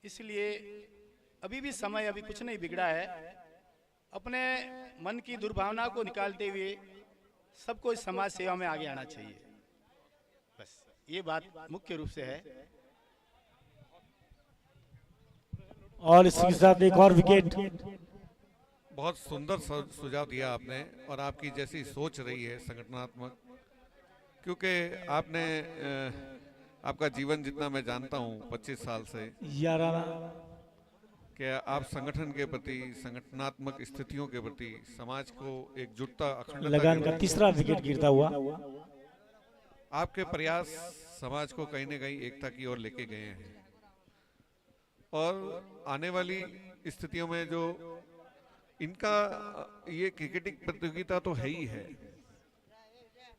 इसलिए अभी भी समय, अभी कुछ नहीं बिगड़ा है। अपने मन की दुर्भावना को निकालते हुए सबको इस समाज सेवा में आगे आना चाहिए। बस ये बात मुख्य रूप से है।
और इसके साथ एक और विकेट।
बहुत सुंदर सुझाव दिया आपने, और आपकी जैसी सोच रही है संगठनात्मक, क्योंकि आपने आपका जीवन जितना मैं जानता हूँ 25 साल से, कि आप संगठन के प्रति, संगठनात्मक स्थितियों के प्रति, समाज को एकजुटता, अखंडता,
लगान का तीसरा विकेट गिरता हुआ।
आपके प्रयास समाज को कहीं न कहीं एकता की ओर लेके गए हैं। और आने वाली स्थितियों में जो इनका ये क्रिकेटिंग प्रतियोगिता तो है ही है।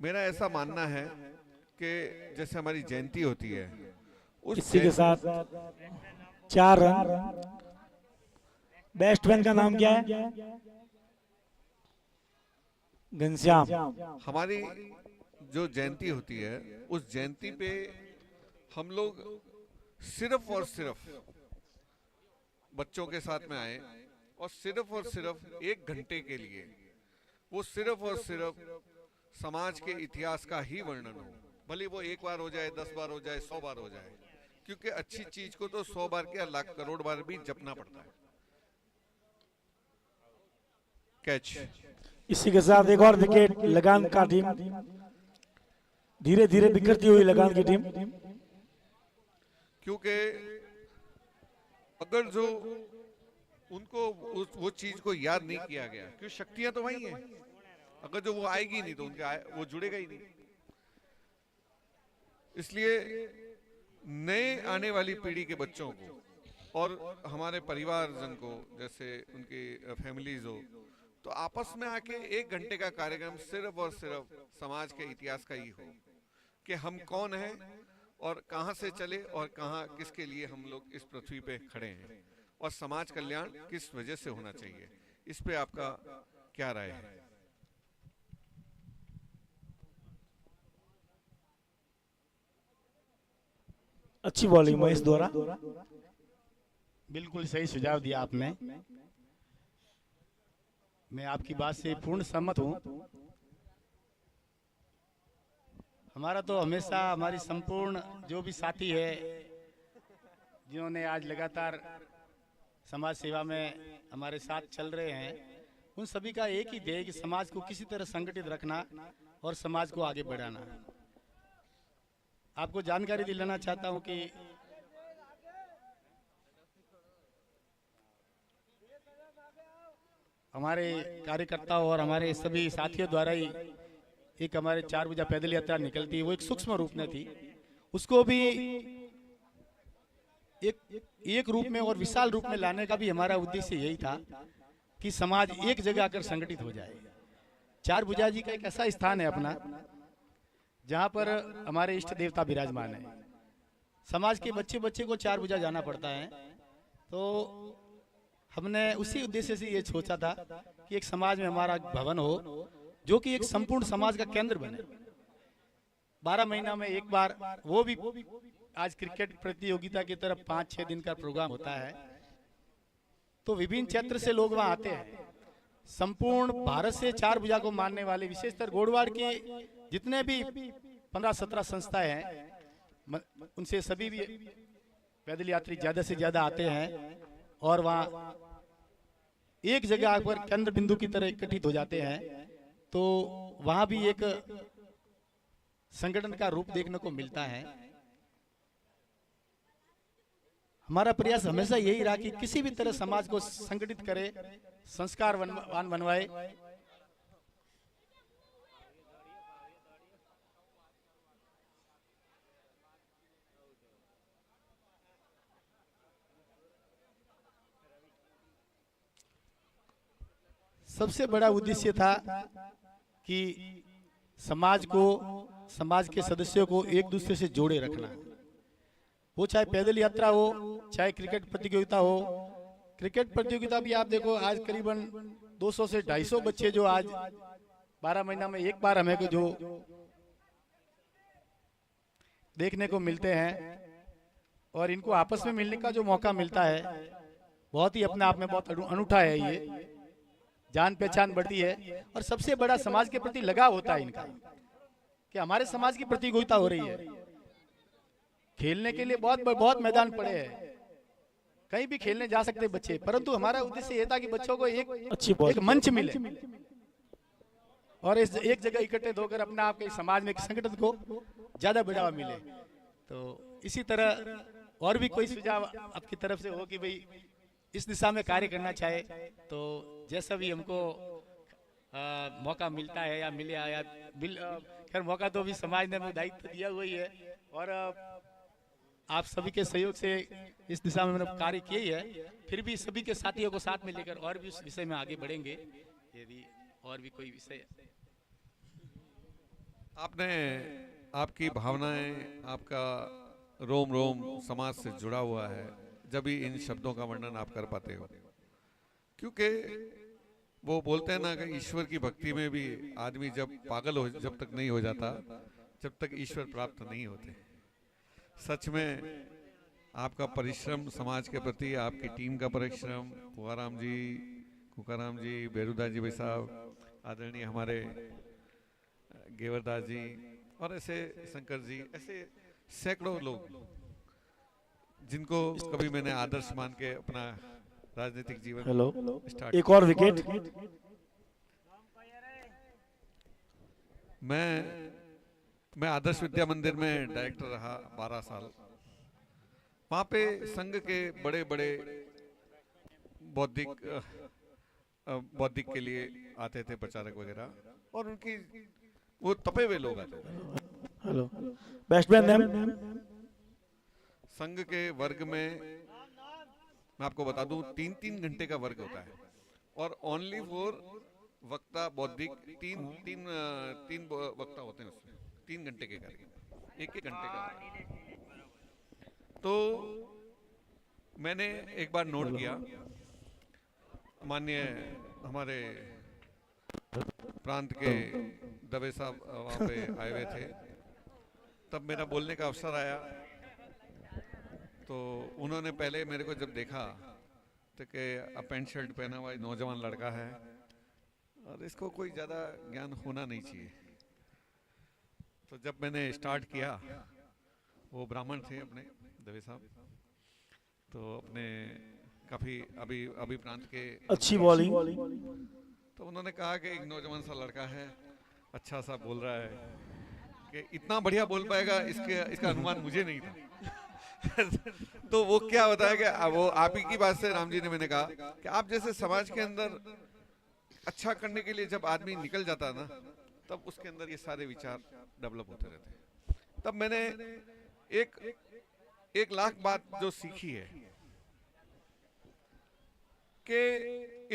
मेरा ऐसा मानना है कि जैसे हमारी जयंती होती है, उस
इसी के साथ 4 रन। बैट्समैन का नाम क्या है? घनश्याम।
हमारी जो जयंती होती है, उस जयंती पे हम लोग सिर्फ और सिर्फ बच्चों के साथ में आए और सिर्फ 1 घंटे के लिए वो सिर्फ और सिर्फ समाज के इतिहास का ही वर्णन हो। भले वो 1 बार हो जाए, 10 बार हो जाए, 100 बार हो जाए, क्योंकि अच्छी चीज को तो 100 बार क्या, लाख करोड़ बार भी जपना पड़ता है। कैच।
इसी के साथ एक और विकेट लगान का टीम। धीरे धीरे बिखरती हुई लगान की टीम।
क्योंकि अगर जो उनको वो चीज को याद नहीं किया गया, क्योंकि शक्तियां तो वही हैं, अगर जो वो आएगी नहीं तो वो जुड़ेगा ही नहीं। इसलिए नए आने वाली पीढ़ी के बच्चों को और हमारे परिवारजन को, जैसे उनकी फैमिलीज हो, तो आपस में आके 1 घंटे का कार्यक्रम सिर्फ और सिर्फ समाज के इतिहास का ही हो कि हम कौन हैं और कहां से चले और कहां किसके लिए हम लोग इस पृथ्वी पे खड़े हैं और समाज कल्याण किस वजह से होना चाहिए। इस पे आपका क्या राय है?
अच्छी बॉलिंग महेश द्वारा।
बिल्कुल सही सुझाव दिया आपने, मैं आपकी बात से पूर्ण सहमत हूं। हमारा तो हमेशा, हमारी संपूर्ण जो भी साथी है जिन्होंने आज लगातार समाज सेवा में हमारे साथ चल रहे हैं, उन सभी का एक ही ध्येय कि समाज को किसी तरह संगठित रखना और समाज को आगे बढ़ाना। आपको जानकारी दिलाना चाहता हूं कि हमारे कार्यकर्ताओं और हमारे सभी साथियों द्वारा ही एक हमारे 4 बजे पैदल यात्रा निकलती है, वो एक सूक्ष्म रूप में थी, उसको भी एक रूप में और विशाल रूप में लाने का भी हमारा उद्देश्य यही था कि समाज एक जगह आकर संगठित हो जाए। 4 भुजा जी का एक ऐसा स्थान है अपना जहां पर हमारे इष्ट देवता विराजमान है। समाज के बच्चे बच्चे को 4 भुजा जाना पड़ता है, तो हमने उसी उद्देश्य से ये सोचा था कि एक समाज में हमारा भवन हो जो कि एक संपूर्ण समाज का केंद्र बने। 12 महीना में एक बार, वो भी आज क्रिकेट प्रतियोगिता की तरफ 5-6 दिन का प्रोग्राम होता है, तो विभिन्न क्षेत्र से लोग वहां आते हैं। संपूर्ण भारत से 4 भुजा को मानने वाले, विशेषकर गोड़वाड़ के जितने भी 15-17 संस्थाएं हैं, उनसे सभी भी पैदल यात्री ज्यादा से ज्यादा आते हैं और वहां एक जगह पर केंद्र बिंदु की तरह इकट्ठित हो जाते हैं। तो वहां भी एक संगठन का रूप देखने को मिलता है। हमारा प्रयास हमेशा यही रहा कि किसी भी तरह समाज को संगठित करे, संस्कारवान बनवाए। सबसे बड़ा उद्देश्य था कि समाज को, समाज के सदस्यों को एक दूसरे से जोड़े रखना। वो चाहे पैदल यात्रा हो, चाहे क्रिकेट प्रतियोगिता हो। क्रिकेट प्रतियोगिता भी आप देखो, आज करीबन 200 से 250 बच्चे जो आज 12 महीना में एक बार हमें को जो देखने को मिलते हैं और इनको आपस में मिलने का जो मौका मिलता है, बहुत ही अपने आप में बहुत अनूठा है। ये जान पहचान बढ़ती है और सबसे बड़ा समाज के प्रति लगाव होता है इनका, कि हमारे समाज की प्रतियोगिता हो रही है। खेलने के लिए बहुत मैदान पड़े हैं, कहीं भी खेलने जा सकते बच्चे, परंतु हमारा उद्देश्य ये था कि बच्चों को एक मंच मिले और इस एक जगह इकट्ठे होकर अपना आपके समाज में संगठन को ज्यादा बढ़ावा मिले। तो इसी तरह और भी कोई सुझाव आपकी तरफ से हो कि भाई इस दिशा में कार्य करना चाहे, तो जैसा भी हमको मौका मिलता है या मिले या खैर मौका तो भी समाज ने दायित्व दिया हुआ ही है और आप सभी के सहयोग से इस दिशा में मैंने कार्य किया ही है। फिर भी सभी के साथियों को साथ में लेकर और भी उस विषय में आगे बढ़ेंगे। यदि और भी कोई विषय,
आपने, आपकी भावनाएं, आपका रोम रोम समाज से जुड़ा हुआ है, जब ही इन शब्दों का वर्णन आप कर पाते हो। क्योंकि वो बोलते हैं ना कि ईश्वर की भक्ति में भी आदमी जब पागल हो, जब तक नहीं हो जाता, जब तक ईश्वर प्राप्त नहीं होते। सच में आपका परिश्रम समाज के प्रति, आपकी टीम का परिश्रम, कुकाराम जी, बेरुदा जी भाई साहब, आदरणीय हमारे गेवरदास जी और ऐसे शंकर जी, ऐसे सैकड़ों लोग जिनको कभी मैंने आदर्श मान के अपना राजनीतिक जीवन स्टार्ट।
एक और विकेट।
मैं आदर्श विद्या मंदिर में डायरेक्टर रहा 12 साल। वहां पे संघ के बड़े बड़े बौद्धिक के लिए आते थे प्रचारक वगैरह, और उनकी वो तपे हुए लोग आते थे।
हेलो, बैट्समैन नेम
संघ के वर्ग में मैं आपको बता दूं 3-3 घंटे का वर्ग होता है और ओनली फॉर वक्ता बौद्धिक तीन वक्ता होते हैं उसमें 3 घंटे के कार्यक्रम, 1-1 घंटे का। तो मैंने एक बार नोट किया, माननीय हमारे प्रांत के दवे साहब वहाँ पे आए हुए थे, तब मेरा बोलने का अवसर आया। तो उन्होंने पहले मेरे को जब देखा तो कि पैंट शर्ट पहना हुआ नौजवान लड़का है और इसको कोई ज़्यादा ज्ञान होना नहीं चाहिए। तो जब मैंने स्टार्ट किया, वो ब्राह्मण थे अपने दवे साहब, तो अपने काफ़ी अभी प्रांत के
अच्छी बॉलिंग।
तो उन्होंने कहा कि एक नौजवान सा लड़का है, अच्छा सा बोल रहा है, कि इतना बढ़िया बोल पाएगा इसका अनुमान मुझे नहीं था। तो वो क्या होता है कि वो आप ही की बात से राम जी ने मैंने कहा कि आप जैसे समाज के अंदर अच्छा करने के लिए जब आदमी निकल जाता है ना, तब उसके अंदर ये सारे विचार डेवलप होते रहते हैं। तब मैंने एक लाख बात जो सीखी है कि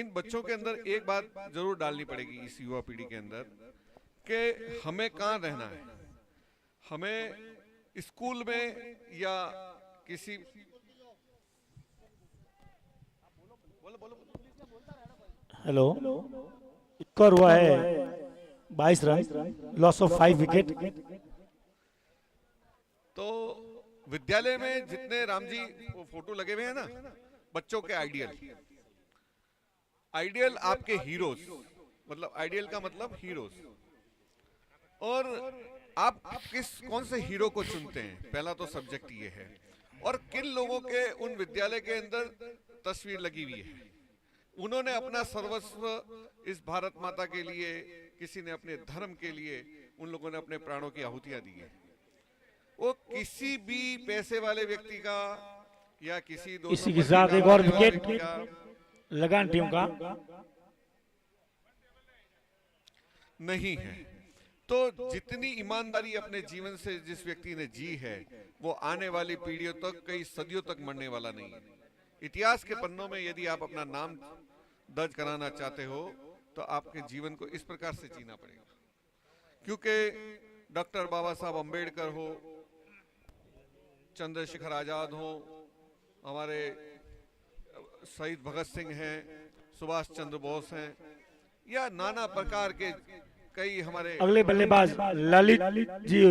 इन बच्चों के अंदर एक बात जरूर डालनी पड़ेगी इस युवा पीढ़ी के अंदर कि हमें कहाँ रहना है। हमें स्कूल में या किसी
हेलो, स्कोर हुआ है 22 रन, लॉस ऑफ 5 विकेट।
तो विद्यालय में जितने राम जी वो फोटो लगे हुए हैं ना, बच्चों के आइडियल आपके हीरोज, मतलब आइडियल का मतलब हीरोज। और आप कौन से हीरो को चुनते हैं, पहला तो सब्जेक्ट ये है। और किन लोगों के उन विद्यालय के अंदर तस्वीर लगी हुई है, उन्होंने अपना सर्वस्व इस भारत माता के लिए, किसी ने अपने धर्म के लिए, उन लोगों ने अपने प्राणों की आहुतियां दी है। वो किसी भी पैसे वाले व्यक्ति का या किसी
इसी के साथ एक और विकेट लगान टीम का
नहीं है। तो जितनी ईमानदारी अपने जीवन से जिस व्यक्ति ने जी है, वो आने वाली पीढ़ियों तक, कई सदियों तक मरने वाला नहीं है। इतिहास के पन्नों में यदि आप अपना नाम दर्ज कराना चाहते हो तो आपके जीवन को इस प्रकार से जीना पड़ेगा। क्योंकि डॉक्टर बाबा साहब अम्बेडकर हो, चंद्रशेखर आजाद हो, हमारे शहीद भगत सिंह हैं, सुभाष चंद्र बोस हैं, या नाना प्रकार के कई हमारे
अगले बल्लेबाज ललित जी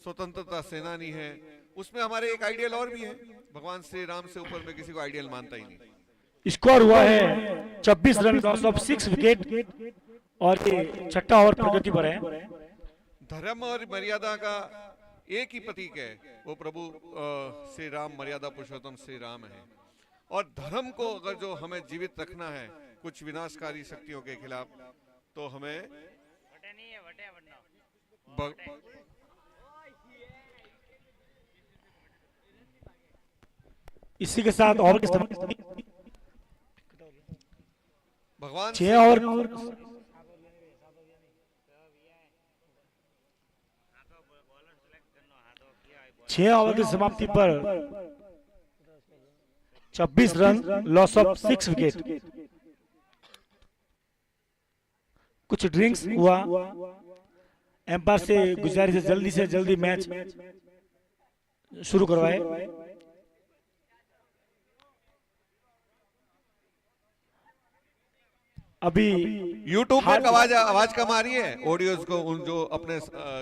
स्वतंत्रता सेनानी हैं। उसमें हमारे एक आइडियल और भी है, भगवान श्री राम से ऊपर में किसी को आइडियल मानता ही नहीं।
स्कोर हुआ है 26 रन, लॉस ऑफ 6 विकेट और ये छठा ओवर प्रगति पर है।
धर्म और मर्यादा का एक ही प्रतीक है, वो प्रभु श्री राम, मर्यादा पुरुषोत्तम श्री राम है। और धर्म को अगर जो हमें जीवित रखना है कुछ विनाशकारी शक्तियों के खिलाफ, तो हमें
इसी के साथ ओवर
भगवान
6 ओवर 6 ओवर की समाप्ति पर 26 रन, लॉस ऑफ 6 विकेट। कुछ ड्रिंक्स हुआ, एम्पायर से गुजारिश है जल्दी से जल्दी मैच शुरू करवाए। अभी
YouTube में आवाज कम आ रही है, ऑडियोज को उन जो अपने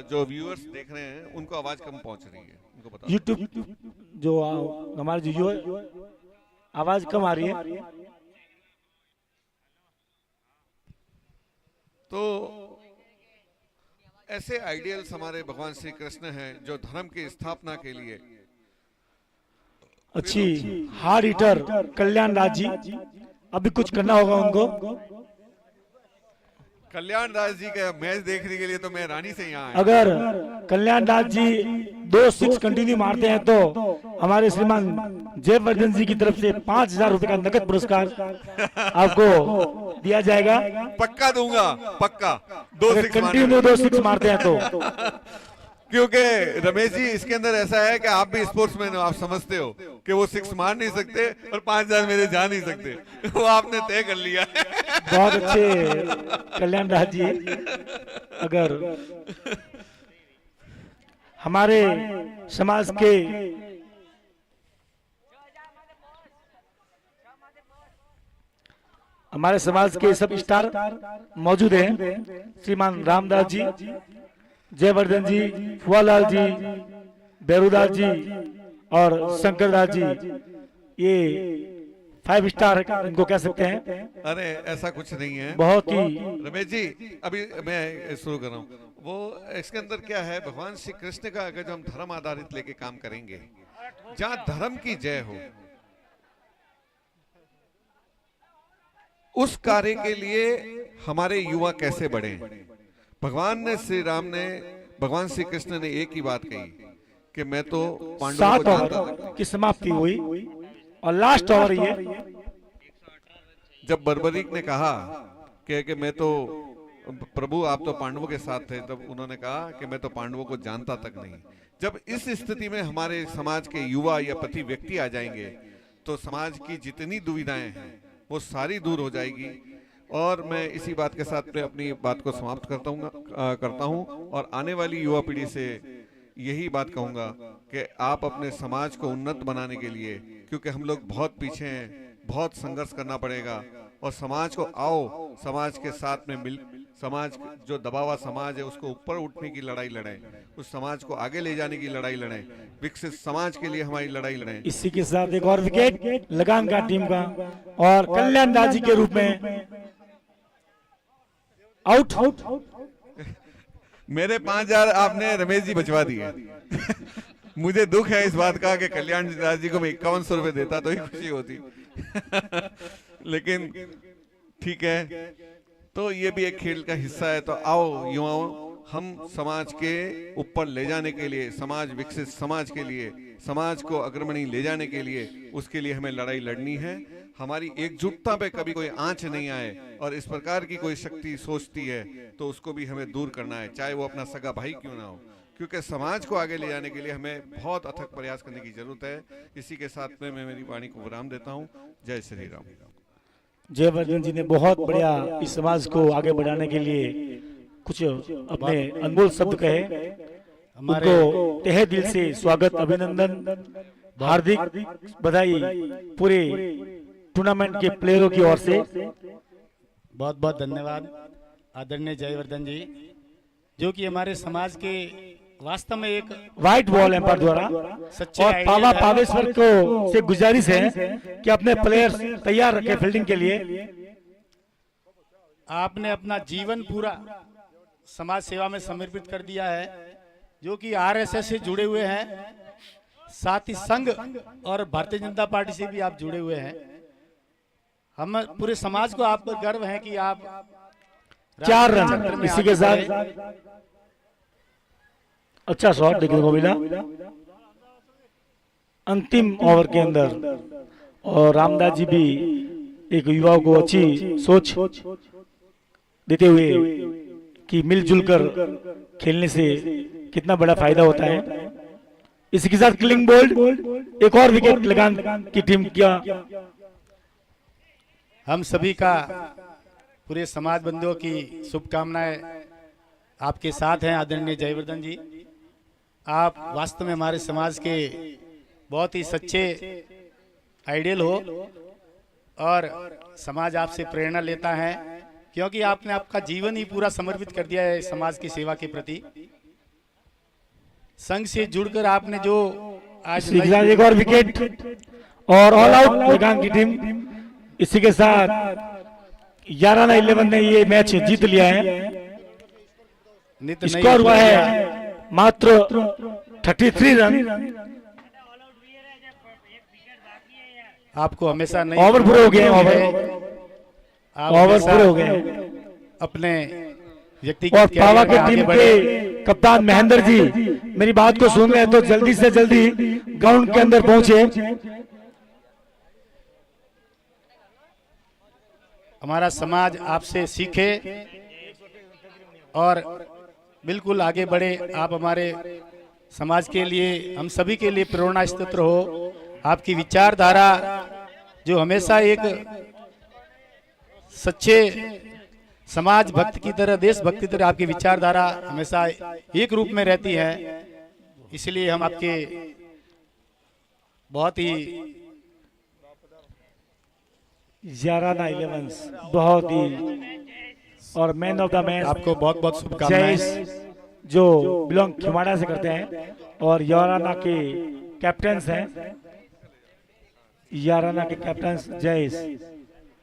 जो व्यूअर्स देख रहे हैं उनको आवाज कम पहुंच रही है, उनको बता।
YouTube जो हमारे जो आवाज कम आ रही है।
तो ऐसे आइडियल्स हमारे भगवान श्री कृष्ण हैं जो धर्म की स्थापना के लिए।
अच्छी हार्ड हिटर कल्याण दास जी, अभी कुछ करना होगा उनको।
कल्याण दास जी का मैच देखने के लिए तो मैं रानी से यहाँ आया।
अगर कल्याण दास जी 2 6 कंटिन्यू मारते हैं तो हमारे श्रीमान जयवर्धन जी की तरफ से 5,000 रुपए का नकद पुरस्कार आपको दिया जाएगा।
पक्का दूंगा, पक्का। 2 6
कंटिन्यू 2 6 मारते हैं तो
क्योंकि रमेश जी इसके अंदर ऐसा है कि आप भी स्पोर्ट्समैन हो, आप समझते हो कि वो 6 मार नहीं सकते और 5000 मेरे जा नहीं सकते, वो आपने तय कर लिया है।
बहुत अच्छे कल्याण दास जी। अगर हमारे समाज के सब स्टार मौजूद हैं, श्रीमान रामदास जी, जयवर्धन जी, फुआलाल जी, बैरूदास जी और शंकर दास जी, ये 5 स्टार इनको कह सकते हैं।
अरे ऐसा कुछ नहीं है
बहुत ही
रमेश जी, अभी मैं शुरू कर रहा हूँ। वो इसके अंदर क्या है, भगवान श्री कृष्ण का अगर जो हम धर्म आधारित लेके काम करेंगे, जहां धर्म की जय हो, उस कार्य के लिए हमारे युवा कैसे बढ़े। भगवान श्री कृष्ण ने एक ही बात कही कि मैं तो पांडवों
7
को जानता
ओवर
था।
की समाप्ति हुई और लास्ट ओवर ये
जब बर्बरीक ने कहा कि मैं तो प्रभु आप तो पांडवों के साथ थे, तब उन्होंने कहा कि मैं तो पांडवों को जानता तक नहीं। जब इस स्थिति में हमारे समाज के युवा या प्रति व्यक्ति आ जाएंगे तो समाज की जितनी दुविधाएं हैं वो सारी दूर हो जाएगी। और मैं इसी बात के साथ में अपनी बात को समाप्त करता हूं और आने वाली युवा पीढ़ी से यही बात कहूंगा कि आप अपने समाज को उन्नत बनाने के लिए, क्योंकि हम लोग बहुत पीछे हैं, बहुत संघर्ष करना पड़ेगा और समाज को आओ, समाज के साथ में मिल, समाज जो दबा हुआ समाज है उसको ऊपर उठने की लड़ाई लड़ें, उस समाज को आगे ले जाने की लड़ाई लड़ें, विकसित समाज के लिए हमारी लड़ाई लड़ें।
इसी के साथ एक और विकेट लगान का टीम का और कल्याण दास जी के रूप में आउट।
मेरे 5000 आपने रमेश जी बचवा दिए। मुझे दुख है इस बात का कि कल्याण दास जी को मैं 5100 रुपए देता तो ही खुशी होती। लेकिन ठीक है, तो ये भी एक खेल का हिस्सा है। तो आओ युवाओं, हम समाज के ऊपर ले जाने के लिए, समाज विकसित समाज के लिए, समाज को अग्रणी ले जाने के लिए, उसके लिए हमें लड़ाई लड़नी है। हमारी एकजुटता पे कभी कोई आंच नहीं आए और इस प्रकार की कोई शक्ति सोचती है तो उसको भी हमें दूर करना है, चाहे वो अपना सगा भाई क्यों ना हो, क्योंकि समाज को आगे ले जाने के लिए हमें बहुत अथक प्रयास करने की जरूरत है। इसी के साथ में मैं मेरी वाणी को विराम देता हूँ। जय श्री राम।
जयवर्धन जी ने बहुत बढ़िया इस समाज को आगे बढ़ाने के लिए कुछ अपने अनमोल शब्द कहे। उनको तहे दिल से स्वागत, अभिनंदन, हार्दिक बधाई पूरे टूर्नामेंट के प्लेयरों की ओर से।
बहुत बहुत धन्यवाद आदरणीय जयवर्धन जी, जो कि हमारे समाज के वास्तव में एक
व्हाइट बॉल एम्पायर द्वारा
सच्चे
और
आइडियल
पावा
है।
पावेश्वर को से गुजारिश है कि अपने प्लेयर्स तैयार रखें फील्डिंग के लिए।
आपने अपना जीवन पूरा समाज सेवा में समर्पित कर दिया है, जो कि आरएसएस से जुड़े हुए हैं, साथ ही संघ और भारतीय जनता पार्टी से भी आप जुड़े हुए हैं। हम पूरे समाज को आप पर गर्व है कि आप
4 रन इसी के साथ अच्छा शॉट देखने को मिला अंतिम ओवर के अंदर। और रामदास जी भी एक युवाओं को अच्छी सोच देते हुए कि मिलजुल कर खेलने से कितना बड़ा फायदा होता है। इसी के साथ क्लिंग बोल्ड, एक और विकेट लगान की टीम का।
हम सभी का पूरे समाज बंधुओं की शुभकामनाएं आपके साथ हैं आदरणीय जयवर्धन जी। आप वास्तव में हमारे समाज के बहुत ही सच्चे आइडियल हो और समाज आपसे प्रेरणा लेता है, क्योंकि आपने आपका जीवन ही पूरा समर्पित कर दिया है समाज की सेवा के प्रति। संघ से जुड़कर आपने जो आज
एक और विकेट और ऑल आउट लगान की टीम। इसी के साथ 11-11 ने ये मैच जीत लिया है। स्कोर हुआ है मात्र 33 रन।
आपको हमेशा नहीं
ओवर पूरे हो गए, ओवर पूरे हो गए।
अपने
और पावा के टीम के कप्तान महेंद्र जी मेरी बात को सुन रहे हैं तो जल्दी से जल्दी ग्राउंड के अंदर पहुंचे।
हमारा समाज आपसे सीखे और बिल्कुल आगे बढ़े। आप हमारे समाज के लिए, हम सभी के लिए प्रेरणा स्रोत हो। आपकी विचारधारा जो हमेशा एक सच्चे समाज भक्त की तरह, देशभक्ति की तरह आपकी विचारधारा हमेशा एक रूप में रहती है। इसलिए हम आपके बहुत ही
याराना 11 बहुत ही, और मैन ऑफ द मैच
आपको बहुत बहुत शुभकामनाएं।
जयेश जो बिलोंग खिमाड़ा से करते हैं और याराना के कैप्टन्स हैं, याराना के कैप्टन जयेश।